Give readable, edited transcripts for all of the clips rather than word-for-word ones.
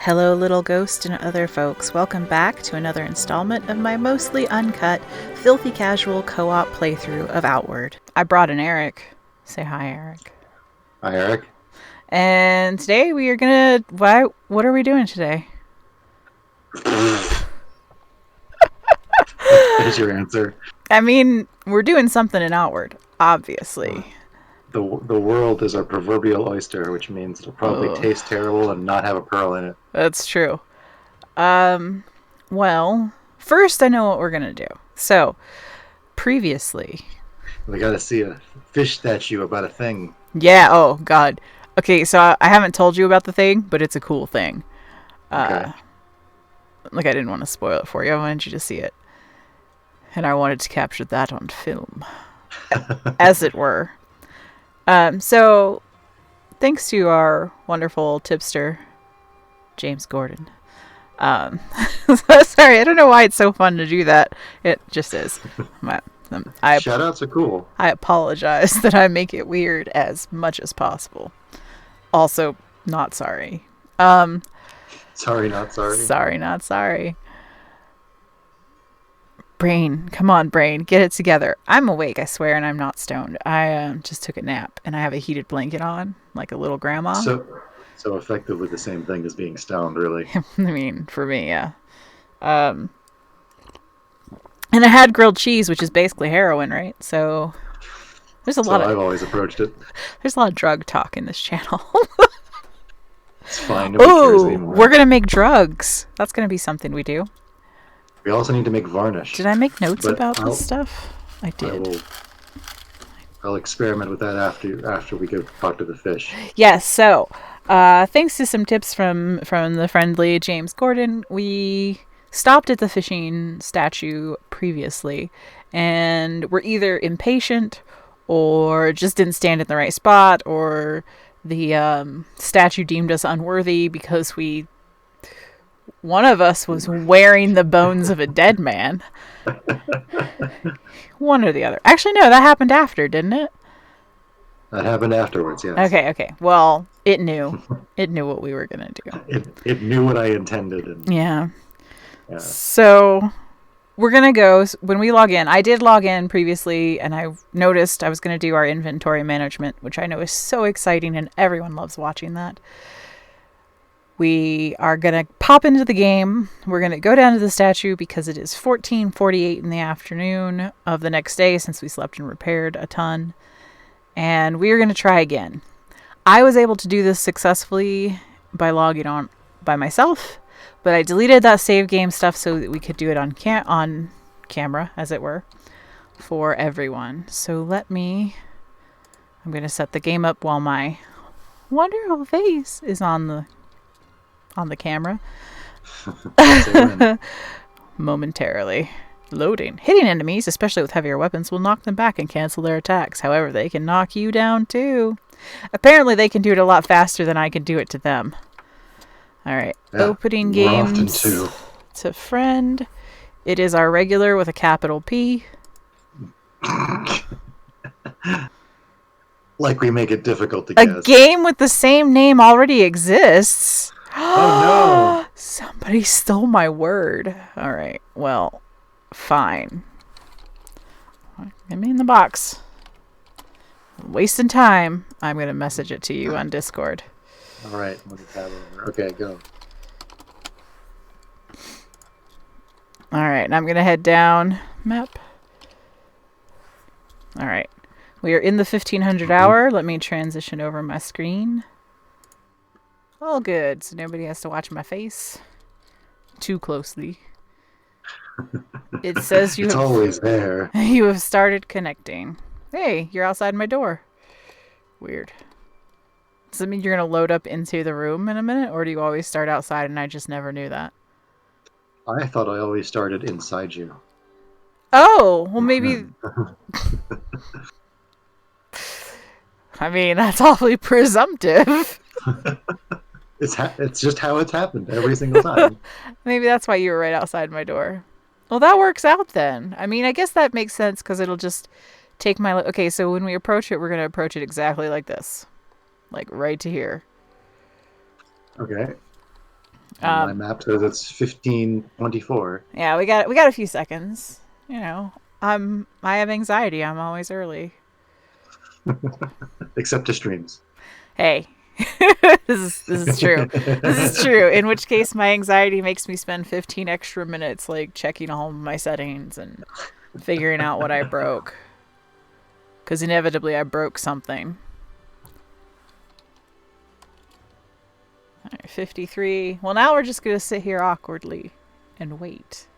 Hello, little ghost and other folks. Welcome back to another installment of my mostly uncut, filthy casual co-op playthrough of Outward. I brought in Eric. Say hi, Eric. Hi, Eric. And today we are gonna... What are we doing today? There's your answer. I mean, we're doing something in Outward, obviously. The world is our proverbial oyster, which means it'll probably Oh, taste terrible and not have a pearl in it. that's true. Well, first I know what we're gonna do. So, previously... We got to see a fish statue about a thing. Yeah, oh, God. Okay, so I haven't told you about the thing, but it's a cool thing. Okay. Like, I didn't want to spoil it for you. I wanted you to see it. And I wanted to capture that on film, as it were. So, thanks to our wonderful tipster, James Gordon. Sorry, I don't know why it's so fun to do that. It just is. Shoutouts are cool. I apologize that I make it weird as much as possible. Also, not sorry. Sorry, not sorry. Sorry, not sorry. Brain, come on, brain, get it together. I'm awake, I swear, and I'm not stoned. I just took a nap, and I have a heated blanket on, like a little grandma. So effectively the same thing as being stoned, really. I mean, for me, yeah. And I had grilled cheese, which is basically heroin, right? So there's a So lot of I've always approached it. there's a lot of drug talk in this channel. It's fine. Nobody cares Oh, anymore. we're gonna make drugs. That's gonna be something we do. We also need to make varnish. Did I make notes But about this stuff? I I did. will. I'll experiment with that after we go talk to the fish. Yes. So, thanks to some tips from the friendly James Gordon, we stopped at the fishing statue previously, and we're either impatient or just didn't stand in the right spot, or the statue deemed us unworthy because one of us was wearing the bones of a dead man. One or the other. Actually, no, that happened after, didn't it? That happened afterwards, yes. Okay. Well, it knew. It knew what we were going to do. It knew what I intended, and Yeah. yeah. So, we're going to go. When we log in, I did log in previously, and I noticed I was going to do our inventory management, which I know is so exciting, and everyone loves watching that. We are going to pop into the game. We're going to go down to the statue because it is 14:48 in the afternoon of the next day since we slept and repaired a ton. And we are going to try again. I was able to do this successfully by logging on by myself, but I deleted that save game stuff so that we could do it on camera, as it were, for everyone. So I'm going to set the game up while my wonderful face is on the camera. Momentarily. Loading. Hitting enemies, especially with heavier weapons, will knock them back and cancel their attacks. However, they can knock you down too. Apparently, they can do it a lot faster than I can do it to them. Alright. Yeah, Opening we're often games too. to friend. It is our regular with a capital P. Like we make it difficult to A guess. game with the same name already exists. Oh no! Somebody stole my word. Alright, well, fine. Get me in the box. Wasting time. I'm going to message it to you on Discord. All right, let me tab over. Okay, go. Alright, and I'm going to head down. Map. Alright. We are in the 1500 hour. Let me transition over my screen. All good, so nobody has to watch my face too closely. It says It's always there. you have started connecting. Hey, you're outside my door. Weird. Does that mean you're going to load up into the room in a minute, or do you always start outside and I just never knew that? I thought I always started inside you. Oh, well maybe... I mean, that's awfully presumptive. It's just how it's happened every single time. Maybe that's why you were right outside my door. Well, that works out then. I mean, I guess that makes sense because it'll just take my... Okay, so when we approach it, we're going to approach it exactly like this. Like right to here. Okay. And my Um, map says it's 15:24. yeah, we got a few seconds. You know, I have anxiety. I'm always early. Except to streams. Hey, this is true. This is true. In which case, my anxiety makes me spend 15 extra minutes like checking all my settings and figuring out what I broke. Because inevitably, I broke something. All right, 53. Well, now we're just gonna sit here awkwardly and wait.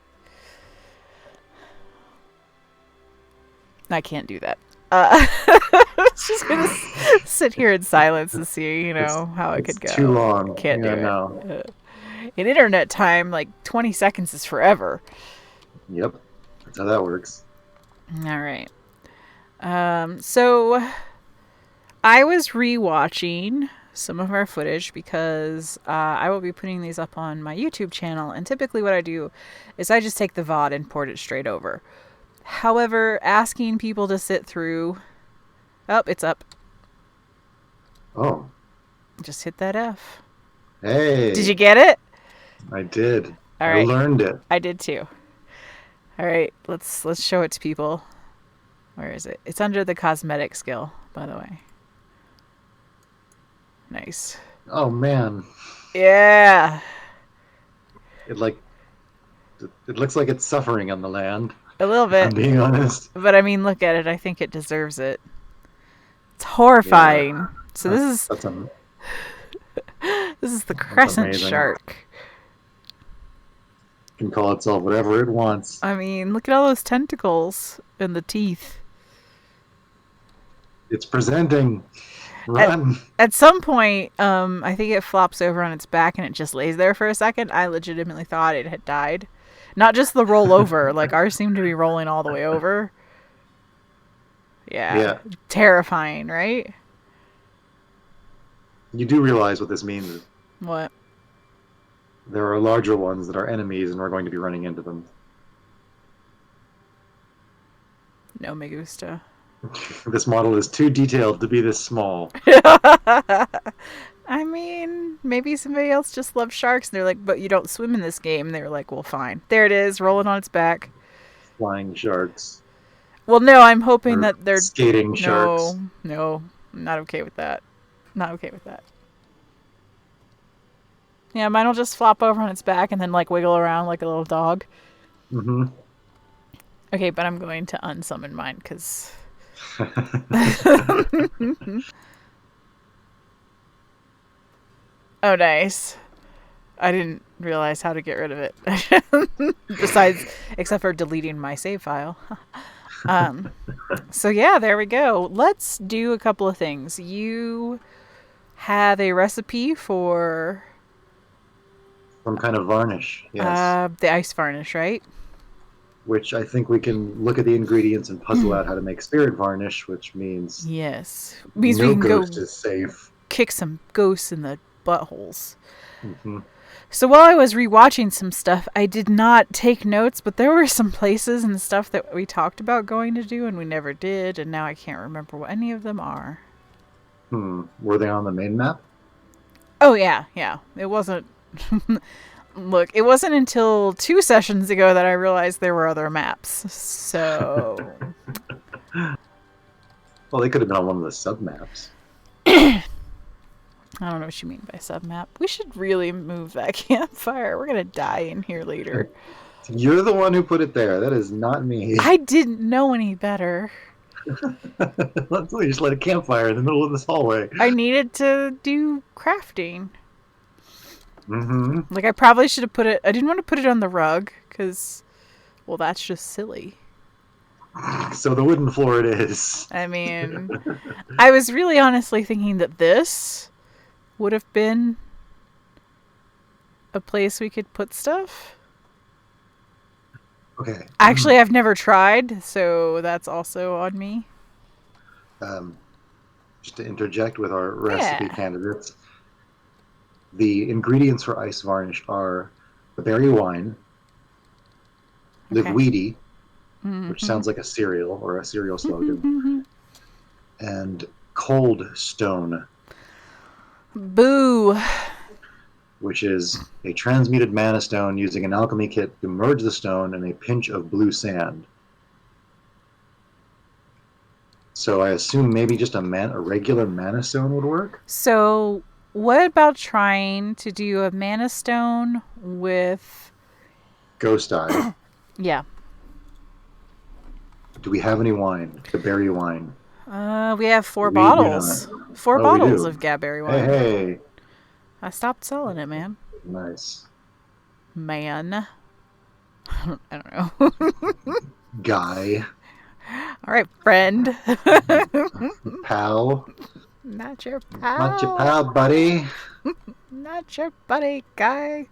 I can't do that. Just gonna sit here in silence and see, It's how it it's could too go. long. Can't do Yeah, it. no. In internet time, like 20 seconds is forever. Yep. That's how that works. All right. So I was rewatching some of our footage because I will be putting these up on my YouTube channel, and typically what I do is I just take the VOD and port it straight over. However, asking people to sit through. Oh, it's up. Oh. Just hit that F. Did you Hey. get it? I did. All I right. learned it. I did too. All right, let's show it to people. Where is it? It's under the cosmetic skill, by the way. Nice. Oh man. Yeah. It like it looks like it's suffering on the land, A little if I'm bit. being honest. But I mean, look at it. I think it deserves it. It's Yeah. horrifying. So this That's is that's am- this is the that's crescent amazing. shark. It can call itself whatever it wants. I mean, look at all those tentacles and the teeth. It's presenting. At, Run. at some point, I think it flops over on its back and it just lays there for a second. I legitimately thought it had died. Not just the roll over, like ours seemed to be rolling all the way over. Yeah. Yeah. Terrifying, right? You do realize what this means. What? There are larger ones that are enemies, and we're going to be running into them. No me gusta. This model is too detailed to be this small. I mean, maybe somebody else just loves sharks and they're like, but you don't swim in this game. And they were like, well, fine. There it is, rolling on its back. Flying sharks. Well, no, I'm hoping Or that they're. skating sharks. No, I'm not okay with that. Not okay with that. Yeah, mine will just flop over on its back and then like wiggle around like a little dog. Mm-hmm. Okay, but I'm going to unsummon mine because. Oh, nice. I didn't realize how to get rid of it. Besides, except for deleting my save file. um, so yeah, there we go. Let's do a couple of things. You have a recipe for Some kind of varnish, yes. the ice varnish, right? Which I think we can look at the ingredients and puzzle out how to make spirit varnish, which means Yes. Means we no can ghost go is safe. kick some ghosts in the buttholes. Mm-hmm. So while I was rewatching some stuff, I did not take notes, but there were some places and stuff that we talked about going to do and we never did, and now I can't remember what any of them are. Were they on the main map? Oh yeah. It wasn't Look, it wasn't until 2 sessions ago that I realized there were other maps. So Well, they could have been on one of the sub maps. I don't know what you mean by submap. We should really move that campfire. We're gonna die in here later. You're the one who put it there. That is not me. I didn't know any better. Let's just let a campfire in the middle of this hallway. I needed to do crafting. Mm-hmm. Like I probably should have put it. I didn't want to put it on the rug because, well, that's just silly. So the wooden floor it is. I mean, I was really honestly thinking that this would have been a place we could put stuff. Okay. Actually, I've never tried, so that's also on me. Just to interject with our recipe Yeah. candidates, the ingredients for ice varnish are the berry wine, Okay. Livweedy, Mm-hmm. which sounds like a cereal or a cereal slogan, and cold stone. Boo. which is a transmuted mana stone using an alchemy kit to merge the stone in a pinch of blue sand. So I assume maybe just a regular mana stone would work? So, what about trying to do a mana stone with. Ghost Eye. Yeah. Do we have any wine? The berry wine. We have 4 We do not. bottles. 4 Oh, we bottles do. of Gaberry Hey, wine. hey. I stopped selling it, man. Nice. Man. I don't know. Guy. All right, friend. Pal. Not your pal. Not your pal, buddy. Not your buddy, guy.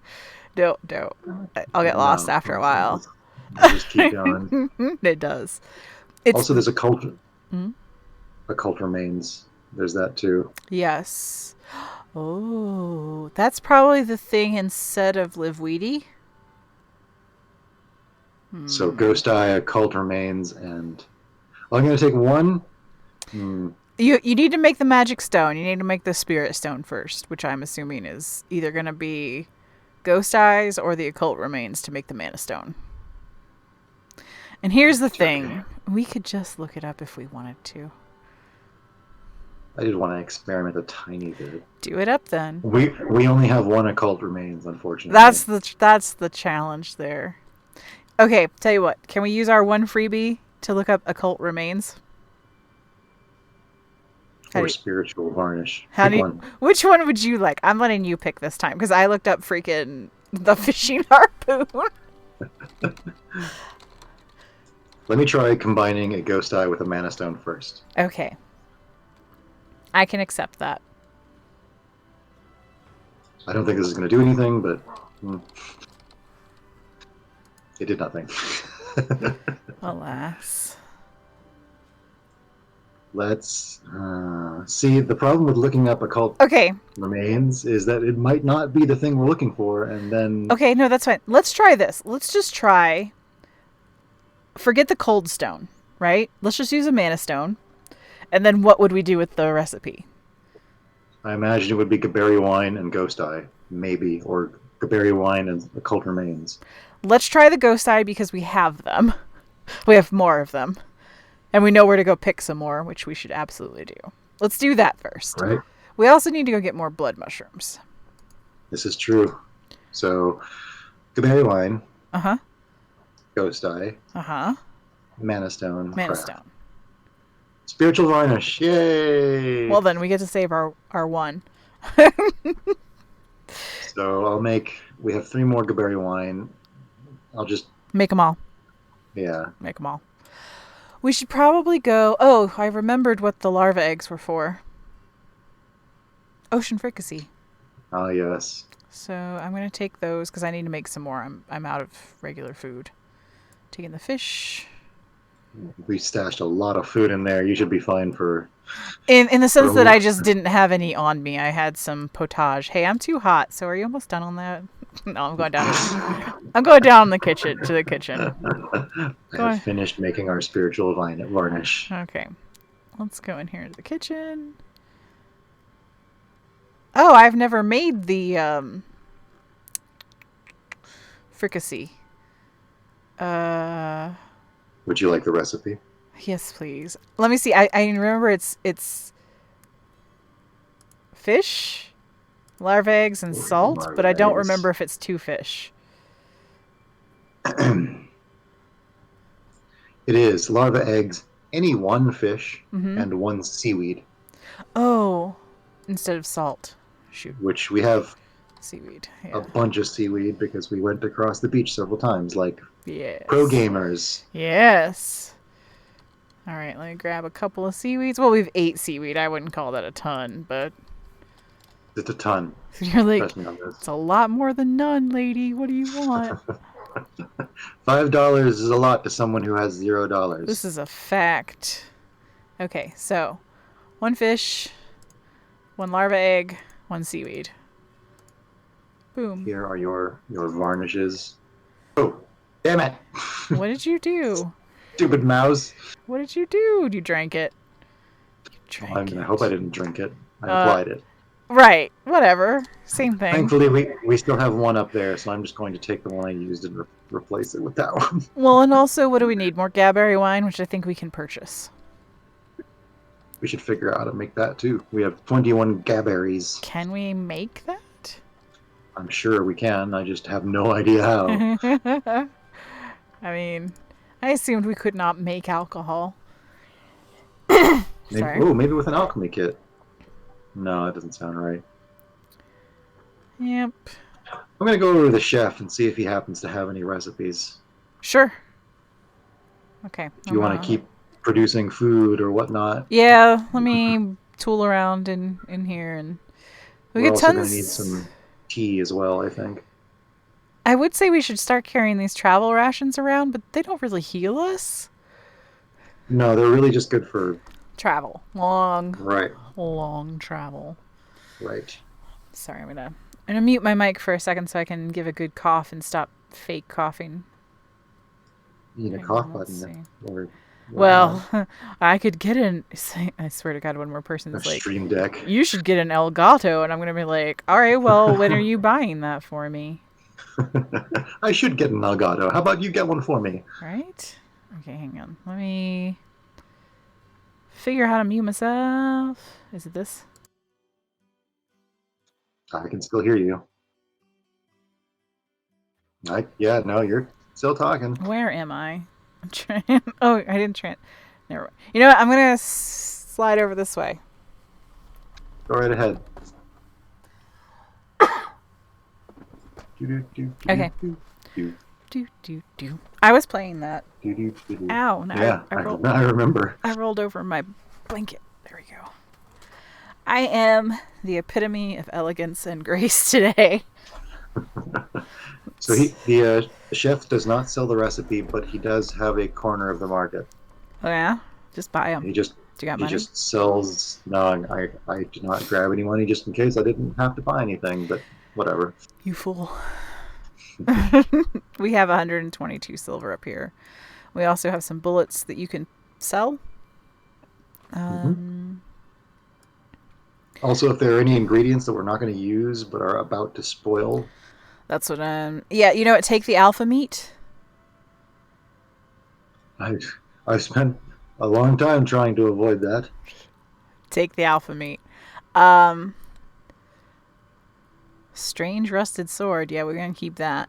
Don't. I'll get lost after a while. Just keep going. It does. It's, Also, there's a cult. Hmm? A cult remains. There's that too. Yes. Oh, that's probably the thing instead of Live Weedy. So Ghost Eye, a cult remains, and I'm going to take one. You need to make the magic stone. You need to make the spirit stone first, which I'm assuming is either going to be Ghost Eyes or the occult remains to make the mana stone. And here's the thing. We could just look it up if we wanted to. I did want to experiment a tiny bit. Do it up then. We only have one occult remains, unfortunately. That's the challenge there. Okay, tell you what. Can we use our one freebie to look up occult remains? Or spiritual varnish. Which one would you like? I'm letting you pick this time because I looked up freaking the fishing harpoon. Let me try combining a Ghost Eye with a Mana Stone first. Okay. I can accept that. I don't think this is going to do anything, but it did nothing. Alas. Let's see. The problem with looking up occult remains is that it might not be the thing we're looking for, and then... Okay, no, that's fine. Let's try this. Let's just try... Forget the cold stone, right? Let's just use a mana stone. And then what would we do with the recipe? I imagine it would be Gaberry Wine and Ghost Eye, maybe, or Gaberry Wine and Occult Remains. Let's try the Ghost Eye because we have them. We have more of them. And we know where to go pick some more, which we should absolutely do. Let's do that first. Right. We also need to go get more blood mushrooms. This is true. So, Gaberry Wine. Uh-huh. Ghost Eye. Uh-huh. Mana Stone. Mana Stone. Spiritual Varnish. Yay! Well, then we get to save our one. So I'll make... We have 3 more Gaberry Wine. I'll just... Make them all. Yeah. Make them all. We should probably go... Oh, I remembered what the larva eggs were for. Ocean fricassee. Ah, yes. So I'm going to take those because I need to make some more. I'm out of regular food. Taking the fish... We stashed a lot of food in there. You should be fine for... In the sense that I just didn't have any on me. I had some potage. Hey, I'm too hot. So are you almost done on that? No, I'm going down. I'm going down in the kitchen to the kitchen. I have finished making our spiritual varnish. Okay, let's go in here to the kitchen. Oh, I've never made the fricassee. Would you like the recipe? Yes, please. Let me see. I remember it's fish, larva eggs, and salt, but I don't remember if it's 2 fish. It is larva eggs, any 1 fish, and 1 seaweed. Oh, instead of salt. Shoot. Which we have seaweed. A bunch of seaweed because we went across the beach several times, like yes. Pro gamers. Yes. All right, let me grab a couple of seaweeds. Well, we've 8 seaweed. I wouldn't call that a ton, but... It's a ton. You're like, it's a lot more than none, lady. What do you want? $5 is a lot to someone who has $0. This is a fact. Okay, so 1 fish, 1 larva egg, 1 seaweed. Boom. Here are your varnishes. Oh, damn it! What did you do? Stupid mouse. What did you do? You drank it. You drank it. I hope I didn't drink it. I applied it. Right. Whatever. Same thing. Thankfully, we still have one up there, so I'm just going to take the one I used and replace it with that one. Well, and also, what do we need? More Gaberry wine, which I think we can purchase. We should figure out how to make that too. We have 21 gaberries. Can we make that? I'm sure we can. I just have no idea how. I mean, I assumed we could not make alcohol. Maybe, Sorry. oh, maybe with an alchemy kit. No, that doesn't sound right. Yep. I'm gonna go over to the chef and see if he happens to have any recipes. Sure. Okay. Do you want to keep producing food or whatnot? Yeah, let me tool around in here, and We're also going to need some tea as well, I think. I would say we should start carrying these travel rations around, but they don't really heal us. No, they're really just good for travel. Long travel. Right. Sorry, I'm gonna mute my mic for a second so I can give a good cough and stop fake coughing. You need a cough button. Well, I could get I swear to God, one more person's like, stream deck. You should get an Elgato, and I'm gonna be like, all right, well, when are you buying that for me? I should get an Elgato. How about you get one for me? Right? Okay, hang on. Let me figure out how to mute myself. Is it this? I can still hear you. Yeah, no, you're still talking. Where am I? I'm trying. Oh, I didn't try. Never mind. You know what? I'm gonna slide over this way. Go right ahead. Okay. I was playing that. Ow! No, yeah, I remember. I rolled over my blanket. There we go. I am the epitome of elegance and grace today. So the chef does not sell the recipe, but he does have a corner of the market. Oh yeah, just buy them. He just sells. No, I did not grab any money just in case I didn't have to buy anything. But whatever. You fool. We have 122 silver up here. We also have some bullets that you can sell. Also, if there are any ingredients that we're not going to use but are about to spoil. That's what yeah, you know what? Take the alpha meat. I've spent a long time trying to avoid that. Take the alpha meat. Strange rusted sword. Yeah, we're going to keep that.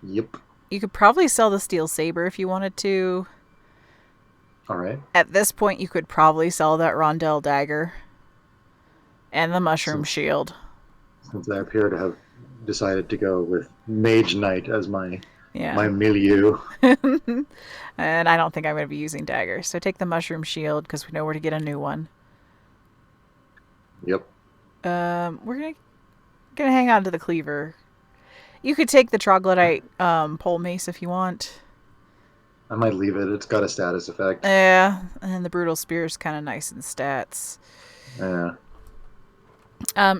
Yep. You could probably sell the steel saber if you wanted to. All right. At this point, you could probably sell that rondel dagger. And the mushroom shield. Since I appear to have decided to go with Mage Knight as my milieu. And I don't think I'm going to be using daggers. So take the mushroom shield because we know where to get a new one. Yep. We're gonna hang on to the cleaver. You could take the troglodyte pole mace if you want. I might leave it. It's got a status effect. Yeah, and the brutal spear is kind of nice in stats. Yeah.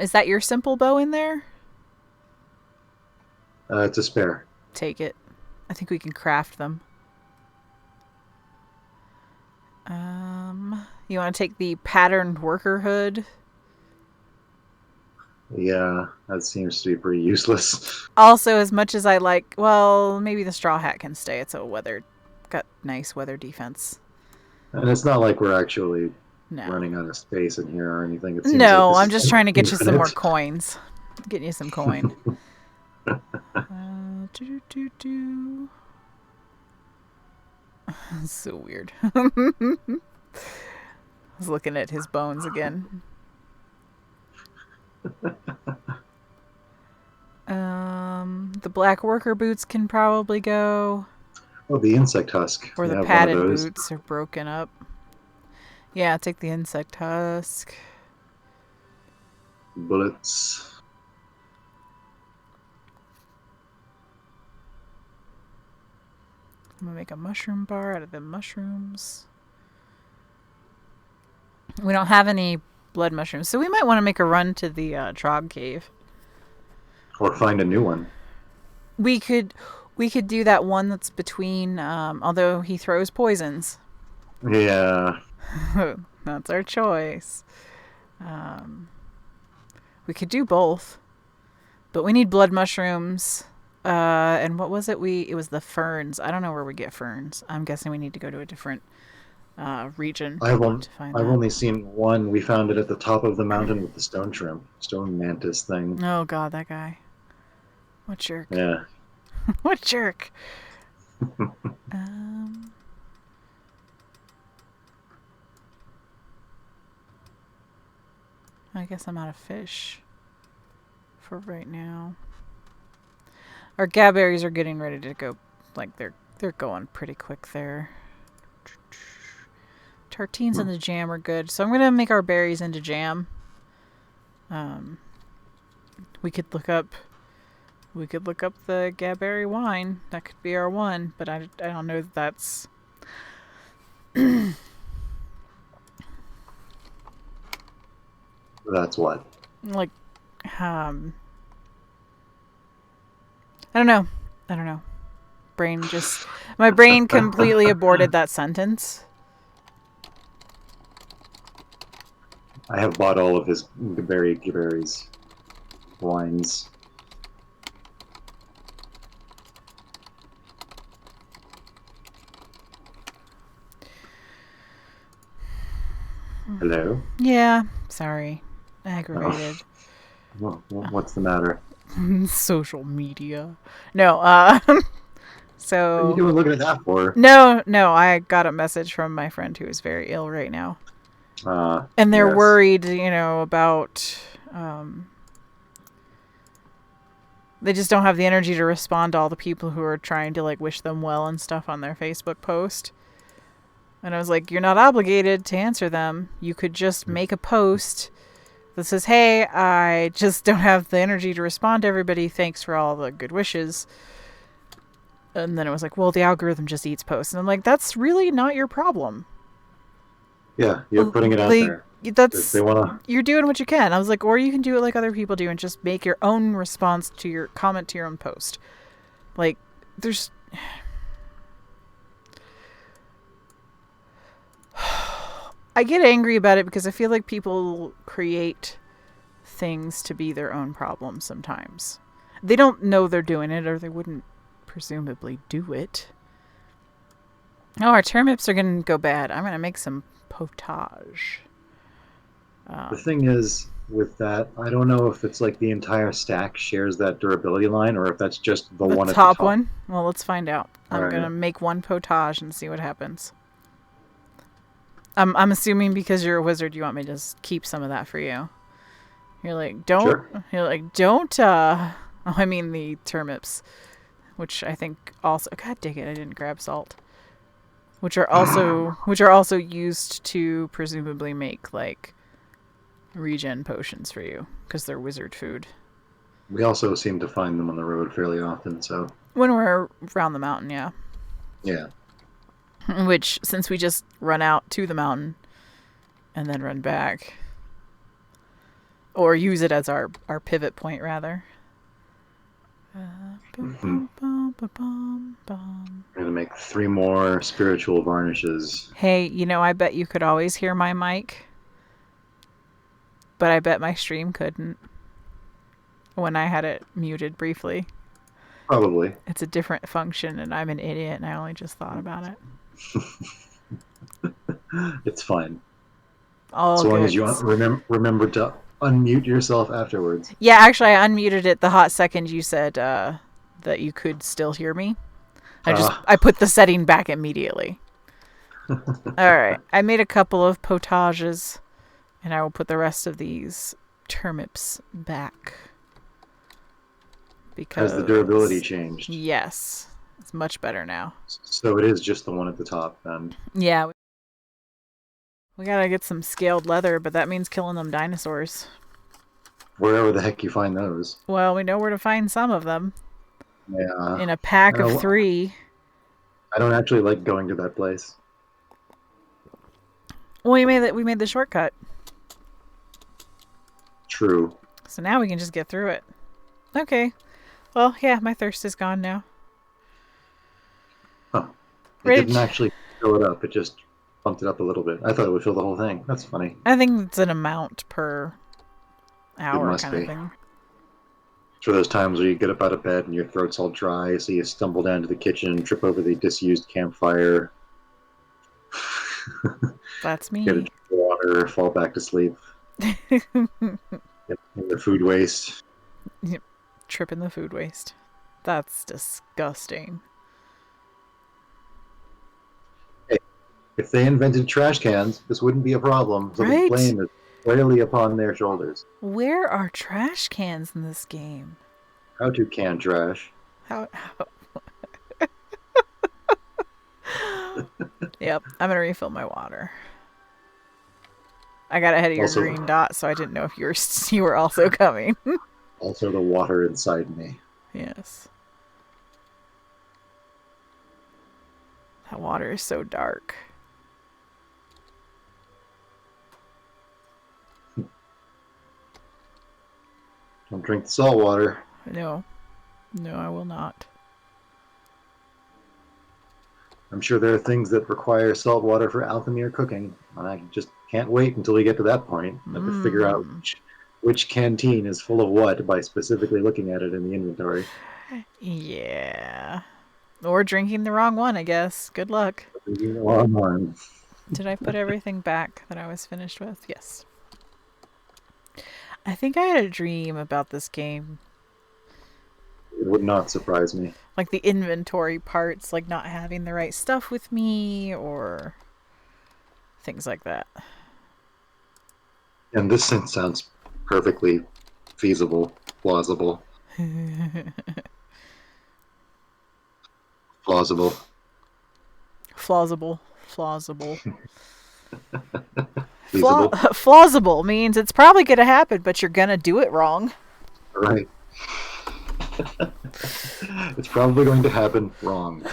Is that your simple bow in there? It's a spare. Take it. I think we can craft them. You want to take the patterned worker hood? Yeah, that seems to be pretty useless. Also, as much as I like, well, maybe the straw hat can stay. It's got nice weather defense. And it's not like we're actually running out of space in here or anything. It seems no, I'm just trying to get you some more coins. Getting you some coin. So weird. I was looking at his bones again. The black worker boots can probably go. Oh, the insect husk. Or the padded boots are broken up. Yeah, take the insect husk. Bullets. I'm gonna make a mushroom bar out of the mushrooms. We don't have any blood mushrooms, so we might want to make a run to the Trog cave. Or find a new one. We could do that one that's between, although he throws poisons. Yeah. That's our choice. We could do both. But we need blood mushrooms. And what was it? It was the ferns. I don't know where we get ferns. I'm guessing we need to go to a different region to find I've that. only seen one. We found it at the top of the mountain with the stone shrimp, stone mantis thing. Oh god, that guy. What jerk. Yeah. What jerk. um, I guess I'm out of fish for right now. Our gabberries are getting ready to go. Like they're going pretty quick there. Tartines in the jam are good, so I'm gonna make our berries into jam. We could look up the gabberry wine. That could be our one, but I don't know that that's. That's what. Like, I don't know. My brain completely aborted that sentence. I have bought all of his berries, wines. Hello? Yeah, sorry. Aggravated. Oh. What's the matter? Social media. No, so... What are you doing looking at that for? No, I got a message from my friend who is very ill right now. And they're worried, about... they just don't have the energy to respond to all the people who are trying to, wish them well and stuff on their Facebook post. And I was like, you're not obligated to answer them. You could just make a post that says, hey, I just don't have the energy to respond to everybody. Thanks for all the good wishes. And then it was like, well, the algorithm just eats posts. And I'm like, that's really not your problem. Yeah, you're putting it out there. You're doing what you can. I was like, or you can do it like other people do and just make your own response to your comment to your own post. There's... I get angry about it because I feel like people create things to be their own problem sometimes. They don't know they're doing it, or they wouldn't presumably do it. Oh, our turnips are going to go bad. I'm going to make some potage. The thing is, with that, I don't know if it's like the entire stack shares that durability line, or if that's just the one at the top one. Well, let's find out. I'm going to make one potage and see what happens. I'm assuming because you're a wizard, you want me to just keep some of that for you. You're like, don't. Sure. You're like, don't. I mean the turnips, which I think also. God dang it! I didn't grab salt. Which are also used to presumably make regen potions for you because they're wizard food. We also seem to find them on the road fairly often, so. When we're around the mountain, yeah. Yeah. Which, since we just run out to the mountain and then run back, or use it as our pivot point, rather. I'm going to make 3 more spiritual varnishes. Hey, I bet you could always hear my mic, but I bet my stream couldn't when I had it muted briefly. Probably. It's a different function, and I'm an idiot, and I only just thought about it. It's fine. As long as you remember to unmute yourself afterwards. Yeah, actually, I unmuted it the hot second you said that you could still hear me. I put the setting back immediately. All right, I made a couple of potages, and I will put the rest of these turnips back. Because has the durability changed? Yes. It's much better now. So it is just the one at the top, then? Yeah. We gotta get some scaled leather, but that means killing them dinosaurs. Wherever the heck you find those. Well, we know where to find some of them. Yeah. In a pack of 3. I don't actually like going to that place. Well, we made the shortcut. True. So now we can just get through it. Okay. Well, yeah, my thirst is gone now. Huh. It didn't actually fill it up. It just bumped it up a little bit. I thought it would fill the whole thing. That's funny. I think it's an amount per It hour must kind of be. thing. For those times where you get up out of bed and your throat's all dry, so you stumble down to the kitchen and trip over the disused campfire. That's Get a me. drink of water, fall back to sleep. Get the food waste. Yep. Tripping the food waste. That's disgusting. Hey, if they invented trash cans, this wouldn't be a problem. So the Right? blame is squarely upon their shoulders. Where are trash cans in this game? How to can trash? How? Yep, I'm gonna refill my water. I got ahead of your Also, green dot, so I didn't know if you were also coming. also the water inside me. Yes. That water is so dark. Don't drink the salt water. No. No, I will not. I'm sure there are things that require salt water for alchemy or cooking. I just can't wait until we get to that point. I have to figure out which canteen is full of what by specifically looking at it in the inventory. Yeah. Or drinking the wrong one, I guess. Good luck. Did I put everything back that I was finished with? Yes. I think I had a dream about this game. It would not surprise me. Like the inventory parts, like not having the right stuff with me or things like that. And this sounds perfectly feasible, plausible. Plausible. Plausible. Plausible. Feasible. Plausible means it's probably going to happen, but you're going to do it wrong. Right. It's probably going to happen wrong.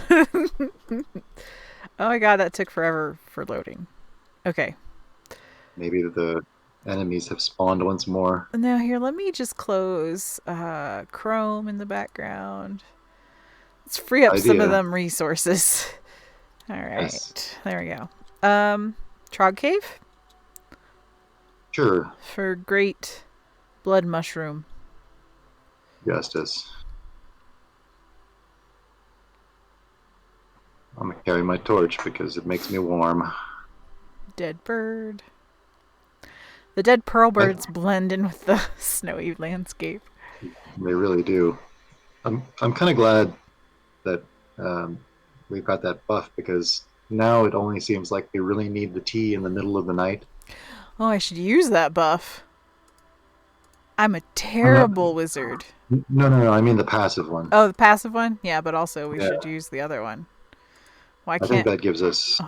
Oh my god, that took forever for loading. Okay. Maybe the enemies have spawned once more. Now here, let me just close Chrome in the background. Let's free up some of them resources. All right. Yes. There we go. Trog Cave? Sure. For great blood mushroom. Justice. I'm going to carry my torch because it makes me warm. Dead bird. The dead pearl birds blend in with the snowy landscape. They really do. I'm kind of glad that we've got that buff because now it only seems like they really need the tea in the middle of the night. Oh, I should use that buff. I'm a terrible wizard. No. I mean the passive one. Oh, the passive one? Yeah, but also we should use the other one. Why can't... I think that gives us...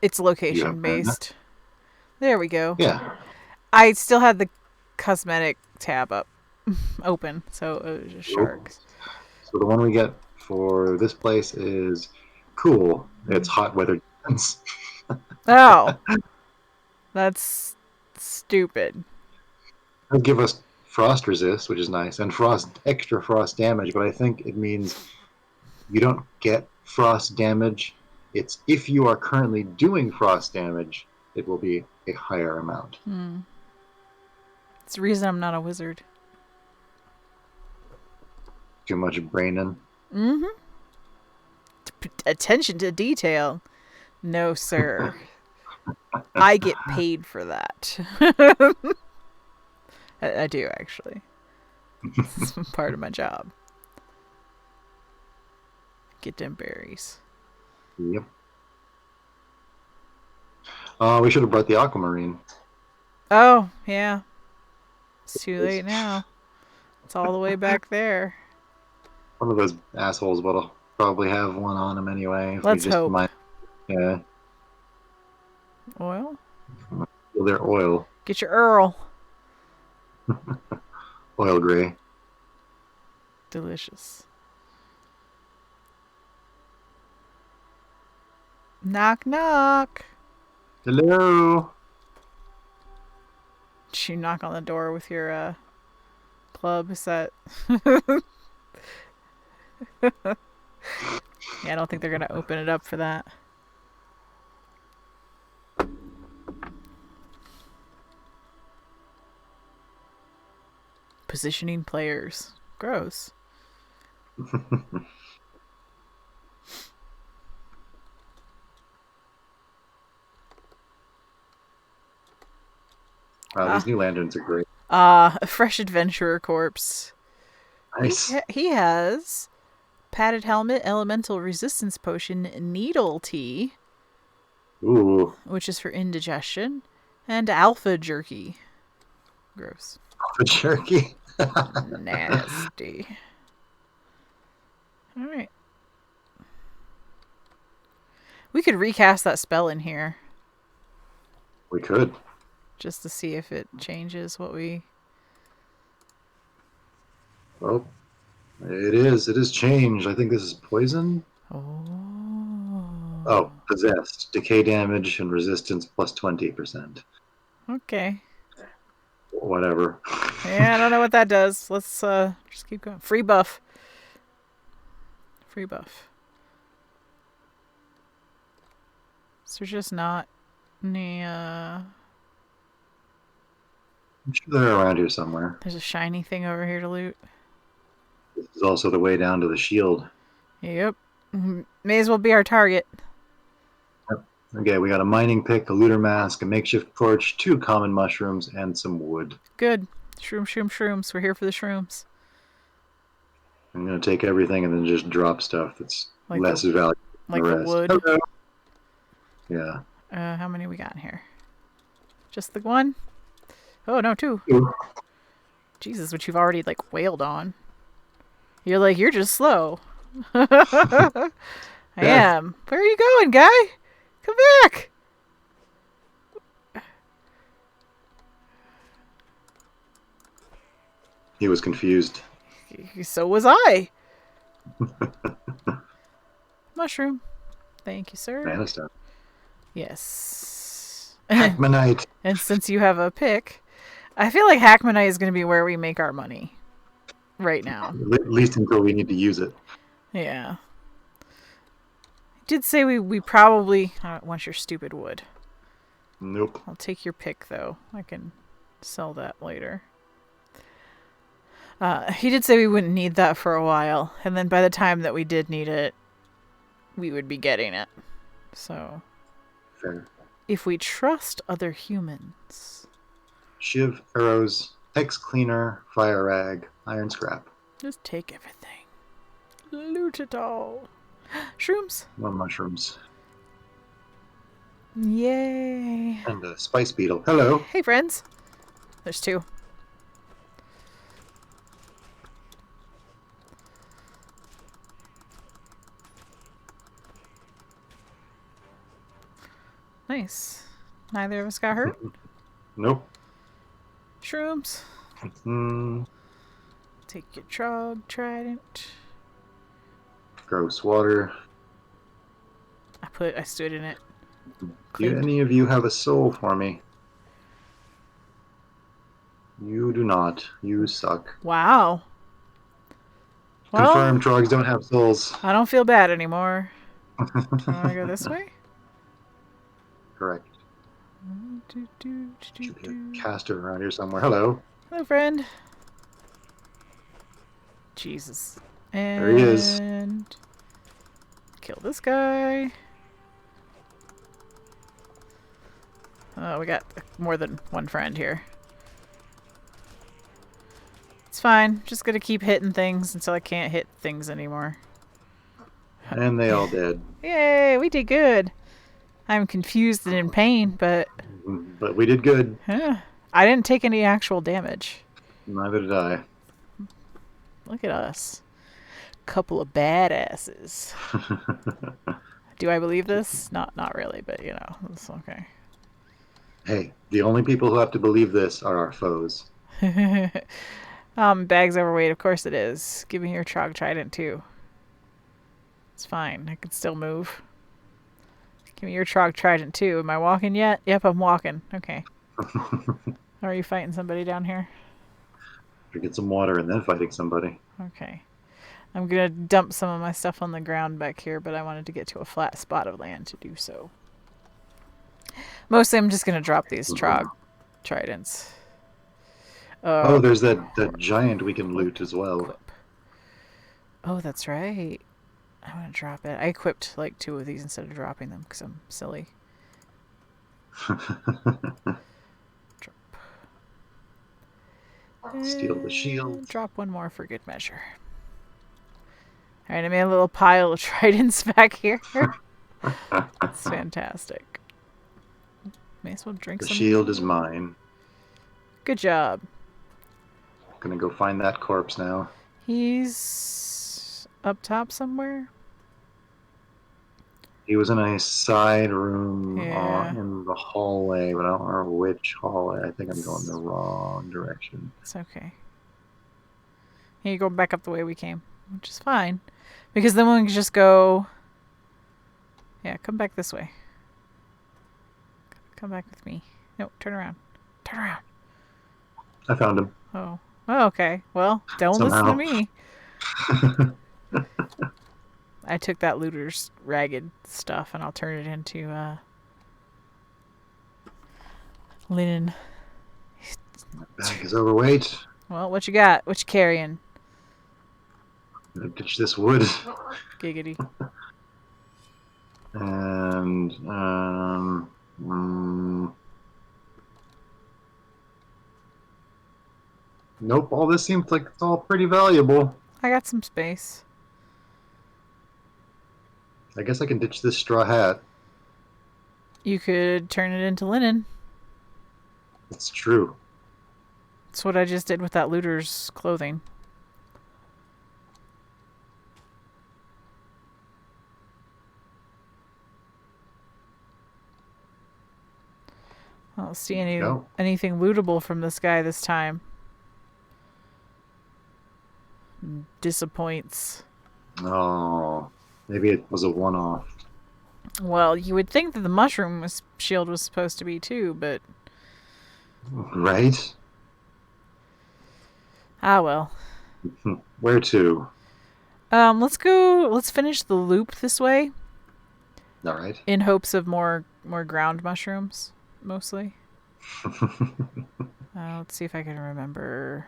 it's location based. There we go. Yeah. I still had the cosmetic tab up open, so it was just sharks. So the one we get for this place is cool. It's hot weather defense. Oh. That's stupid. It'll give us frost resist, which is nice, and extra frost damage, but I think it means you don't get frost damage. It's if you are currently doing frost damage, it will be a higher amount. It's the reason I'm not a wizard. Too much braining. Attention to detail. No, sir. I get paid for that. I do, actually. It's part of my job. Get them berries. Yep. We should have brought the aquamarine. Oh, yeah. It's too late now. It's all the way back there. One of those assholes will probably have one on him anyway. If Let's hope. Yeah. Oil? Well, they're oil. Get your Earl. Oil gray. Delicious. Knock, knock. Hello. Did you knock on the door with your club? Is that... Yeah, I don't think they're going to open it up for that. positioning players. Gross. Wow, these new lanterns are great. A fresh adventurer corpse. Nice. He has padded helmet, elemental resistance potion, needle tea, Ooh, which is for indigestion, and alpha jerky. Gross. for jerky. Nasty. All right. We could recast that spell in here We could. just to see if it changes what we. Well, it is. It is changed. I think this is poison. Oh. Oh, possessed. Decay damage and resistance plus 20%. Okay. Whatever. Yeah, I don't know what that does. Let's just keep going. Free buff. Free buff. So there's just not any. I'm sure they're around here somewhere. There's a shiny thing over here to loot. This is also the way down to the shield. Yep. May as well be our target. Okay, we got a mining pick, a looter mask, a makeshift torch, 2 common mushrooms, and some wood. Good. Shrooms. We're here for the shrooms. I'm going to take everything and then just drop stuff that's Like less valuable Like than the the rest. wood. Hello. Yeah. How many we got in here? Just the one? Oh, no, 2. Ooh. Jesus, which you've already, like, wailed on. You're just slow. I am. Where are you going, guy? Come back. He was confused. So was I. Mushroom. Thank you, sir. Mana stone. Yes. Hackmanite. And since you have a pick, I feel like Hackmanite is going to be where we make our money right now. At least until we need to use it. Yeah. Did say we probably... I don't want your stupid wood. Nope. I'll take your pick, though. I can sell that later. He did say we wouldn't need that for a while. And then by the time that we did need it, we would be getting it. So... Fair. If we trust other humans... Shiv, arrows, hex cleaner, fire rag, iron scrap. Just take everything. Loot it all. Shrooms. More mushrooms. Yay. And a spice beetle. Hello. Hey, friends. There's 2. Nice. Neither of us got hurt. Nope. Shrooms. Take your trog trident. Gross water. I stood in it. Do any of you have a soul for me? You do not. You suck. Wow. Well, Confirmed trogs don't have souls. I don't feel bad anymore. Do you want to go this way? Correct. Should be a caster around here somewhere. Hello. Hello, friend. Jesus. And There he is. Kill this guy. Oh, we got more than one friend here. It's fine. Just gonna keep hitting things until I can't hit things anymore. And they all dead. Yay, we did good. I'm confused and in pain, but... But we did good. I didn't take any actual damage. Neither did I. Look at us. Couple of badasses. Do I believe this? Not really, but you know, it's okay. Hey, the only people who have to believe this are our foes. Bag's overweight, of course it is. Give me your trog trident too. It's fine. I can still move. Give me your trog trident too. Am I walking yet? Yep, I'm walking. Okay. Are you fighting somebody down here? Get some water and then fighting somebody. Okay. I'm gonna dump some of my stuff on the ground back here, but I wanted to get to a flat spot of land to do so. Mostly I'm just gonna drop these trog tridents. Oh, Uh, there's that giant we can loot as well. equip. Oh, that's right. I want to drop it. I equipped like 2 of these instead of dropping them because I'm silly. Drop. Steal the shield. Drop 1 more for good measure. All right, I made a little pile of tridents back here. It's fantastic. May as well drink The some. shield is mine. Good job. Gonna go find that corpse now. He's up top somewhere. He was in a side room Yeah, in the hallway, but I don't remember which hallway. I think I'm going the wrong direction. it's okay. Here you go back up the way we came, which is fine. Because then we can just go. Yeah, come back this way. Come back with me. No, turn around. Turn around. I found him. Oh. Oh, okay. Well, don't listen to Somehow. me. I took that looter's ragged stuff and I'll turn it into linen. Bag is overweight. Well, what you got? What you carrying? Gonna ditch this wood. Giggity. And nope. All this seems like it's all pretty valuable. I got some space. I guess I can ditch this straw hat. You could turn it into linen. It's true. That's what I just did with that looter's clothing. I don't see anything lootable from this guy this time. Disappoints. Oh, maybe it was a one-off. Well, you would think that the mushroom shield was supposed to be too, but Right? ah well. Where to? Let's go. Let's finish the loop this way All right. in hopes of more ground mushrooms, mostly. Let's see if I can remember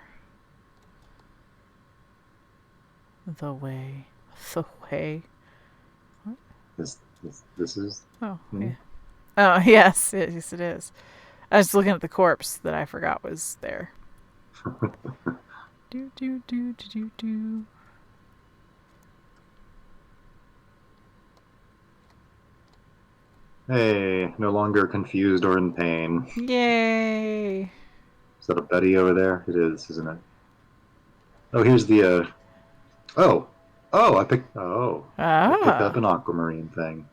the way. The way. This is. Oh yeah. Oh yes, yes it is. I was looking at the corpse that I forgot was there. Do do do do do do. Hey, no longer confused or in pain. Yay! Is that a Betty over there? It is, isn't it? Oh, here's the. Oh, oh! I picked. Oh, I picked up Ah, an aquamarine thing.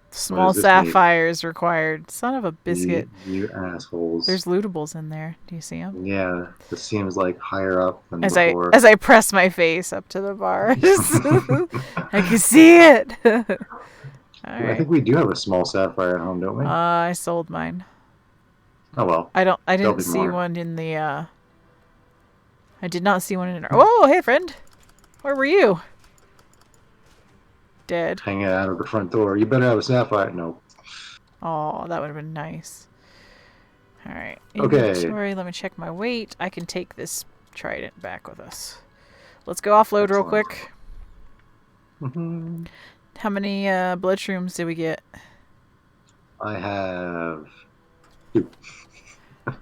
What small does this need? sapphires required. Son of a biscuit. You assholes. There's lootables in there. Do you see them? Yeah, this seems like higher up than As before. I press my face up to the bars, I can see it. All I right. think we do have a small sapphire at home, don't we? I sold mine. Oh well. I There'll didn't be see more. one in the. I did not see one in. Oh, hey friend, where were you? Dead. Hanging out of the front door. You better have a sapphire. No. Oh, that would have been nice. All right. Okay. Inventory. Let me check my weight. I can take this trident back with us. Let's go offload real Excellent. quick. Mhm. How many blood shrooms did we get? I have 2.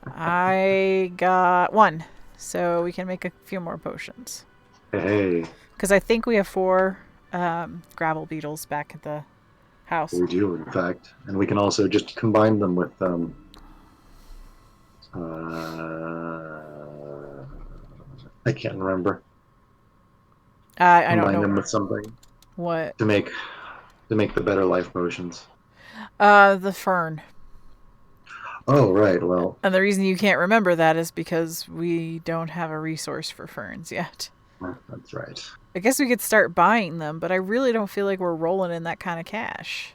I got 1, so we can make a few more potions. Hey, Because I think we have 4 gravel beetles back at the house. we do in fact, and we can also just combine them with I can't remember. I don't Combine them know with something what. to make the better life potions. The fern. Oh right, well And the reason you can't remember that is because we don't have a resource for ferns yet. that's right. I guess we could start buying them, but I really don't feel like we're rolling in that kind of cash.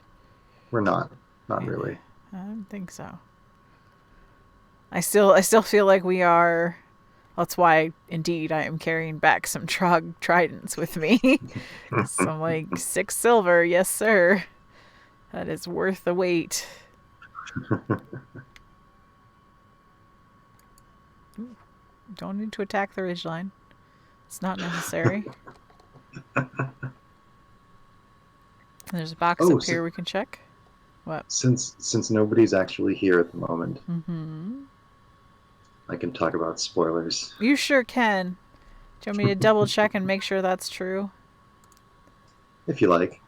We're not really. I don't think so. I still feel like we are. That's why, indeed, I am carrying back some trog tridents with me. Some like 6 silver, yes sir. That is worth the wait. Don't need to attack the ridgeline. It's not necessary. There's a box Oh, up here we can check. What? since nobody's actually here at the moment, Mm-hmm. I can talk about spoilers You sure can. Do you want me to double check and make sure that's true? if you like.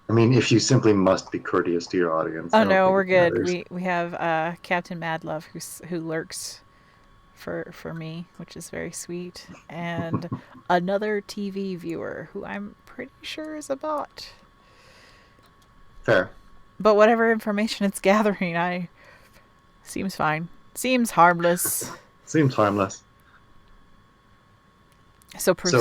I mean, if you simply must be courteous to your audience, Oh I don't no, think we're it good. matters. We have Captain Madlove who lurks for me, which is very sweet, and another TV viewer who I'm pretty sure is a bot. Fair. But whatever information it's gathering, I seems fine. Seems harmless. Seems harmless. So So proceed.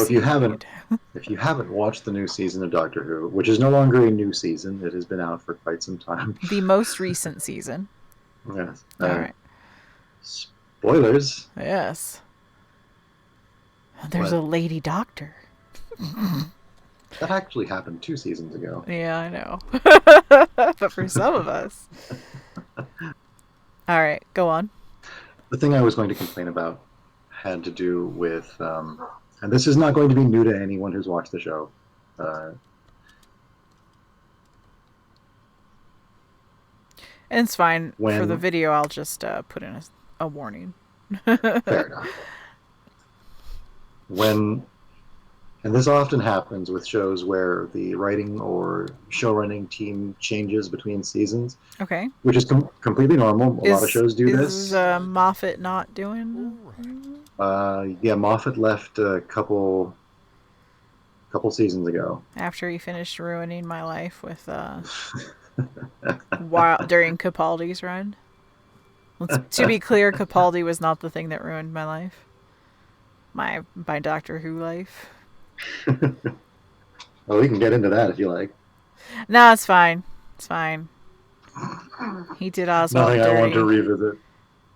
if you haven't watched the new season of Doctor Who, which is no longer a new season, it has been out for quite some time. The most recent season. Yes. All right. Spoilers. Yes. There's But a lady doctor. that actually happened 2 seasons ago. Yeah, I know. But for some of us. All right, go on. The thing I was going to complain about had to do with, and this is not going to be new to anyone who's watched the show. Uh, And it's fine. For the when video, I'll just put in a warning. fair enough. When and this often happens with shows where the writing or show running team changes between seasons, Okay. which is completely normal. A lot of shows do Is this. Moffat not doing? Yeah, Moffat left a couple seasons ago. After he finished ruining my life with while during Capaldi's run. To be clear, Capaldi was not the thing that ruined my life. My Doctor Who life. Well, we can get into that if you like. No, it's fine. It's fine. He did Oswald Nothing I want to dirty. revisit.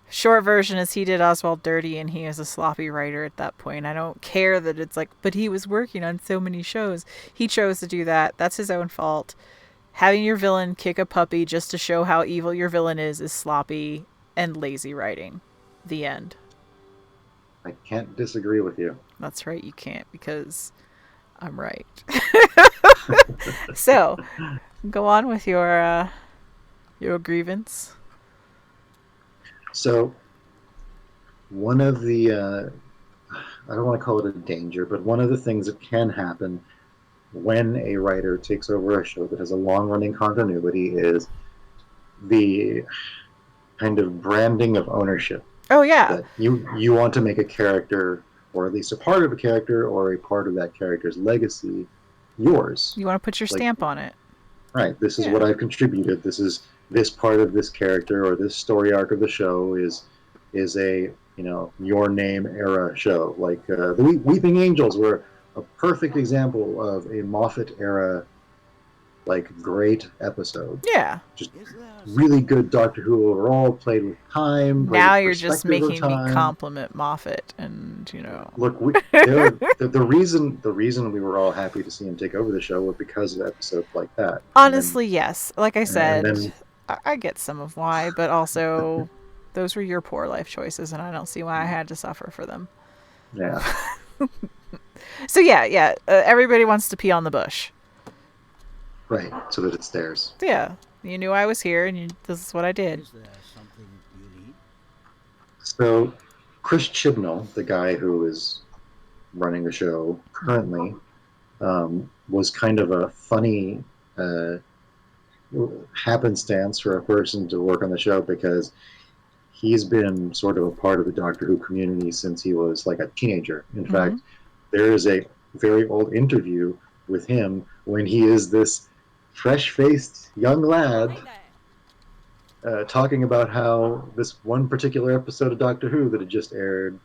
Short version is he did Oswald dirty and he is a sloppy writer at that point. I don't care that it's like, but he was working on so many shows. He chose to do that. That's his own fault. Having your villain kick a puppy just to show how evil your villain is sloppy and lazy writing. The end. I can't disagree with you. That's right, you can't because I'm right. So, go on with your grievance. So, one of the I don't want to call it a danger, but one of the things that can happen when a writer takes over a show that has a long running continuity is the kind of branding of ownership, Oh yeah. that you want to make a character, or at least a part of a character, or a part of that character's legacy, yours. You want to put your Like, stamp on it. right, this is what Yeah. I've contributed. This part of this character or this story arc of the show is a your name era show. Like the Weeping Angels were a perfect example of a Moffat era like great episode. Yeah. Just really good Doctor Who overall, played with time, played Now with you're just perspective of making me time. compliment Moffat and, Look, the reason we were all happy to see him take over the show was because of episodes like that, honestly, yes. Like I and said, then I get some of why, but also those were your poor life choices and I don't see why I had to suffer for them. yeah, So yeah. Everybody wants to pee on the bush. right, so that it's theirs. So, yeah. You knew I was here and this is what I did. Is there something you need? So Chris Chibnall, the guy who is running the show currently, was kind of a funny happenstance for a person to work on the show because he's been sort of a part of the Doctor Who community since he was like a teenager. In fact, there is a very old interview with him when he is this fresh-faced young lad talking about how this one particular episode of Doctor Who that had just aired